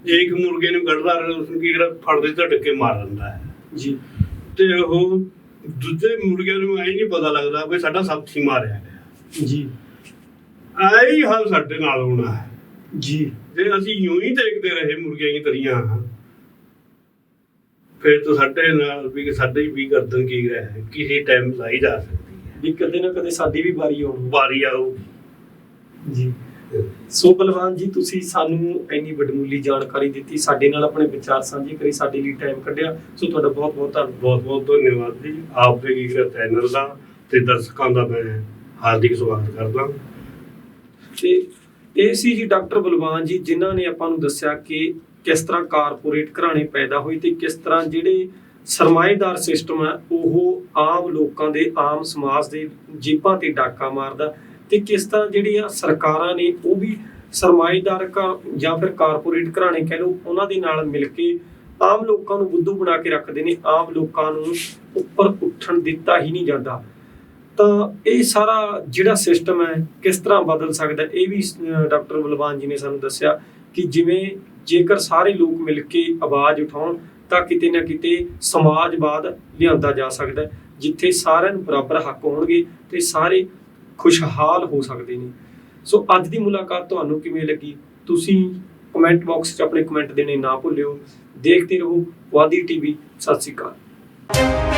ਜੇ ਇੱਕ ਮੁਰਗੇ ਨੂੰ ਕੱਢਦਾ ਉਸਨੂੰ ਕੀ ਕਰਦਾ ਫੜਦੇ ਝਟਕੇ ਮਾਰ ਦਿੰਦਾ ਹੈ ਜੀ, ਤੇ ਉਹ ਦੂਜੇ ਮੁਰਗਿਆਂ ਨੂੰ ਐ ਨਹੀਂ ਪਤਾ ਲੱਗਦਾ ਵੀ ਸਾਡਾ ਸਾਥੀ ਮਾਰਿਆ ਗਿਆ ਜੀ, ਐਹੀ ਹਾਲ ਸਾਡੇ ਨਾਲ ਹੋਣਾ ਹੈ ਜੀ। ਜੇ ਅਸੀਂ ਯੂੰ ਹੀ ਦੇਖਦੇ ਰਹੇ ਮੁਰਗੀਆਂ ਦੀ ਤਰੀਆਂ ਫਿਰ ਤਾਂ ਸਾਡੇ ਨਾਲ ਵੀ ਸਾਡੇ ਵੀ ਗਰਦਨ ਕੀ ਰਿਹਾ ਹੈ ਕਿਸੇ ਟਾਈਮ ਲਾਈ ਜਾ ਸਕਦੀ ਹੈ ਵੀ ਕਦੇ ਨਾ ਕਦੇ ਸਾਡੀ ਵੀ ਵਾਰੀ ਆਉਣੀ ਵਾਰੀ ਆਊ ਜੀ। ਸੋ ਬਲਵਾਨ ਜੀ, ਤੁਸੀਂ ਸਾਨੂੰ ਇੰਨੀ ਵਡਮੁੱਲੀ ਜਾਣਕਾਰੀ ਦਿੱਤੀ, ਸਾਡੇ ਨਾਲ ਆਪਣੇ ਵਿਚਾਰ ਸਾਂਝੇ ਕਰੀ, ਸਾਡੇ ਲਈ ਟਾਈਮ ਕੱਢਿਆ, ਸੋ ਤੁਹਾਡਾ ਬਹੁਤ ਬਹੁਤ ਧੰਨਵਾਦ। ਬਹੁਤ ਬਹੁਤ ਧੰਨਵਾਦ ਜੀ ਆਪ ਦੇ ਕੀ ਚੈਨਲ ਦਾ ਤੇ ਦਰਸ਼ਕਾਂ ਦਾ ਮੈਂ ਹਾਰਦਿਕ ਸਵਾਗਤ ਕਰਦਾ। ਤੇ ਇਹ ਸੀ ਜੀ ਡਾਕਟਰ ਬਲਵਾਨ ਜੀ, ਜਿਨ੍ਹਾਂ ਨੇ ਆਪਾਂ ਨੂੰ ਦੱਸਿਆ ਕਿ ਕਿਸ ਤਰ੍ਹਾਂ ਕਾਰਪੋਰੇਟ ਘਰਾਣੇ ਪੈਦਾ ਹੋਏ ਤੇ ਕਿਸ ਤਰ੍ਹਾਂ ਜਿਹੜੇ ਸਰਮਾਏਦਾਰ ਸਿਸਟਮ ਹੈ ਉਹ ਆਮ ਲੋਕਾਂ ਦੇ, ਆਮ ਸਮਾਜ ਦੇ ਜੇਬਾਂ ਤੇ ਡਾਕਾ ਮਾਰਦਾ ਤੇ ਕਿਸ ਤਰ੍ਹਾਂ ਜਿਹੜੀਆਂ ਸਰਕਾਰਾਂ ਨੇ ਉਹ ਵੀ ਸਰਮਾਏਦਾਰ ਜਾਂ ਫਿਰ ਕਾਰਪੋਰੇਟ ਘਰਾਣੇ ਕਹਿ ਲਓ ਉਹਨਾਂ ਦੇ ਨਾਲ ਮਿਲ ਕੇ ਆਮ ਲੋਕਾਂ ਨੂੰ ਬੁੱਧੂ ਬਣਾ ਕੇ ਰੱਖਦੇ ਨੇ, ਆਮ ਲੋਕਾਂ ਨੂੰ ਉੱਪਰ ਉੱਠਣ ਦਿੱਤਾ ਹੀ ਨਹੀਂ ਜਾਂਦਾ। ਤਾਂ ਇਹ ਸਾਰਾ ਜਿਹੜਾ ਸਿਸਟਮ ਹੈ ਕਿਸ ਤਰ੍ਹਾਂ ਬਦਲ ਸਕਦਾ, ਇਹ ਵੀ ਡਾਕਟਰ ਬਲਵਾਨ ਜੀ ਨੇ ਸਾਨੂੰ ਦੱਸਿਆ ਕਿ ਜਿਵੇਂ ਜੇਕਰ ਸਾਰੇ ਲੋਕ ਮਿਲ ਕੇ ਆਵਾਜ਼ ਉਠਾਉਣ ਤਾਂ ਕਿਤੇ ਨਾ ਕਿਤੇ ਸਮਾਜਵਾਦ ਲਿਆਂਦਾ ਜਾ ਸਕਦਾ, ਜਿੱਥੇ ਸਾਰਿਆਂ ਨੂੰ ਬਰਾਬਰ ਹੱਕ ਹੋਣਗੇ ਤੇ ਸਾਰੇ ਖੁਸ਼ਹਾਲ ਹੋ ਸਕਦੇ ਨੇ। ਸੋ ਅੱਜ ਦੀ ਮੁਲਾਕਾਤ ਤੁਹਾਨੂੰ ਕਿਵੇਂ ਲੱਗੀ, ਤੁਸੀਂ ਕਮੈਂਟ ਬਾਕਸ 'ਚ ਆਪਣੇ ਕਮੈਂਟ ਦੇਣੇ ਨਾ ਭੁੱਲਿਓ। ਦੇਖਦੇ ਰਹੋ ਪੁਆਧੀ ਟੀਵੀ। ਸਤਿ ਸ਼੍ਰੀ ਅਕਾਲ।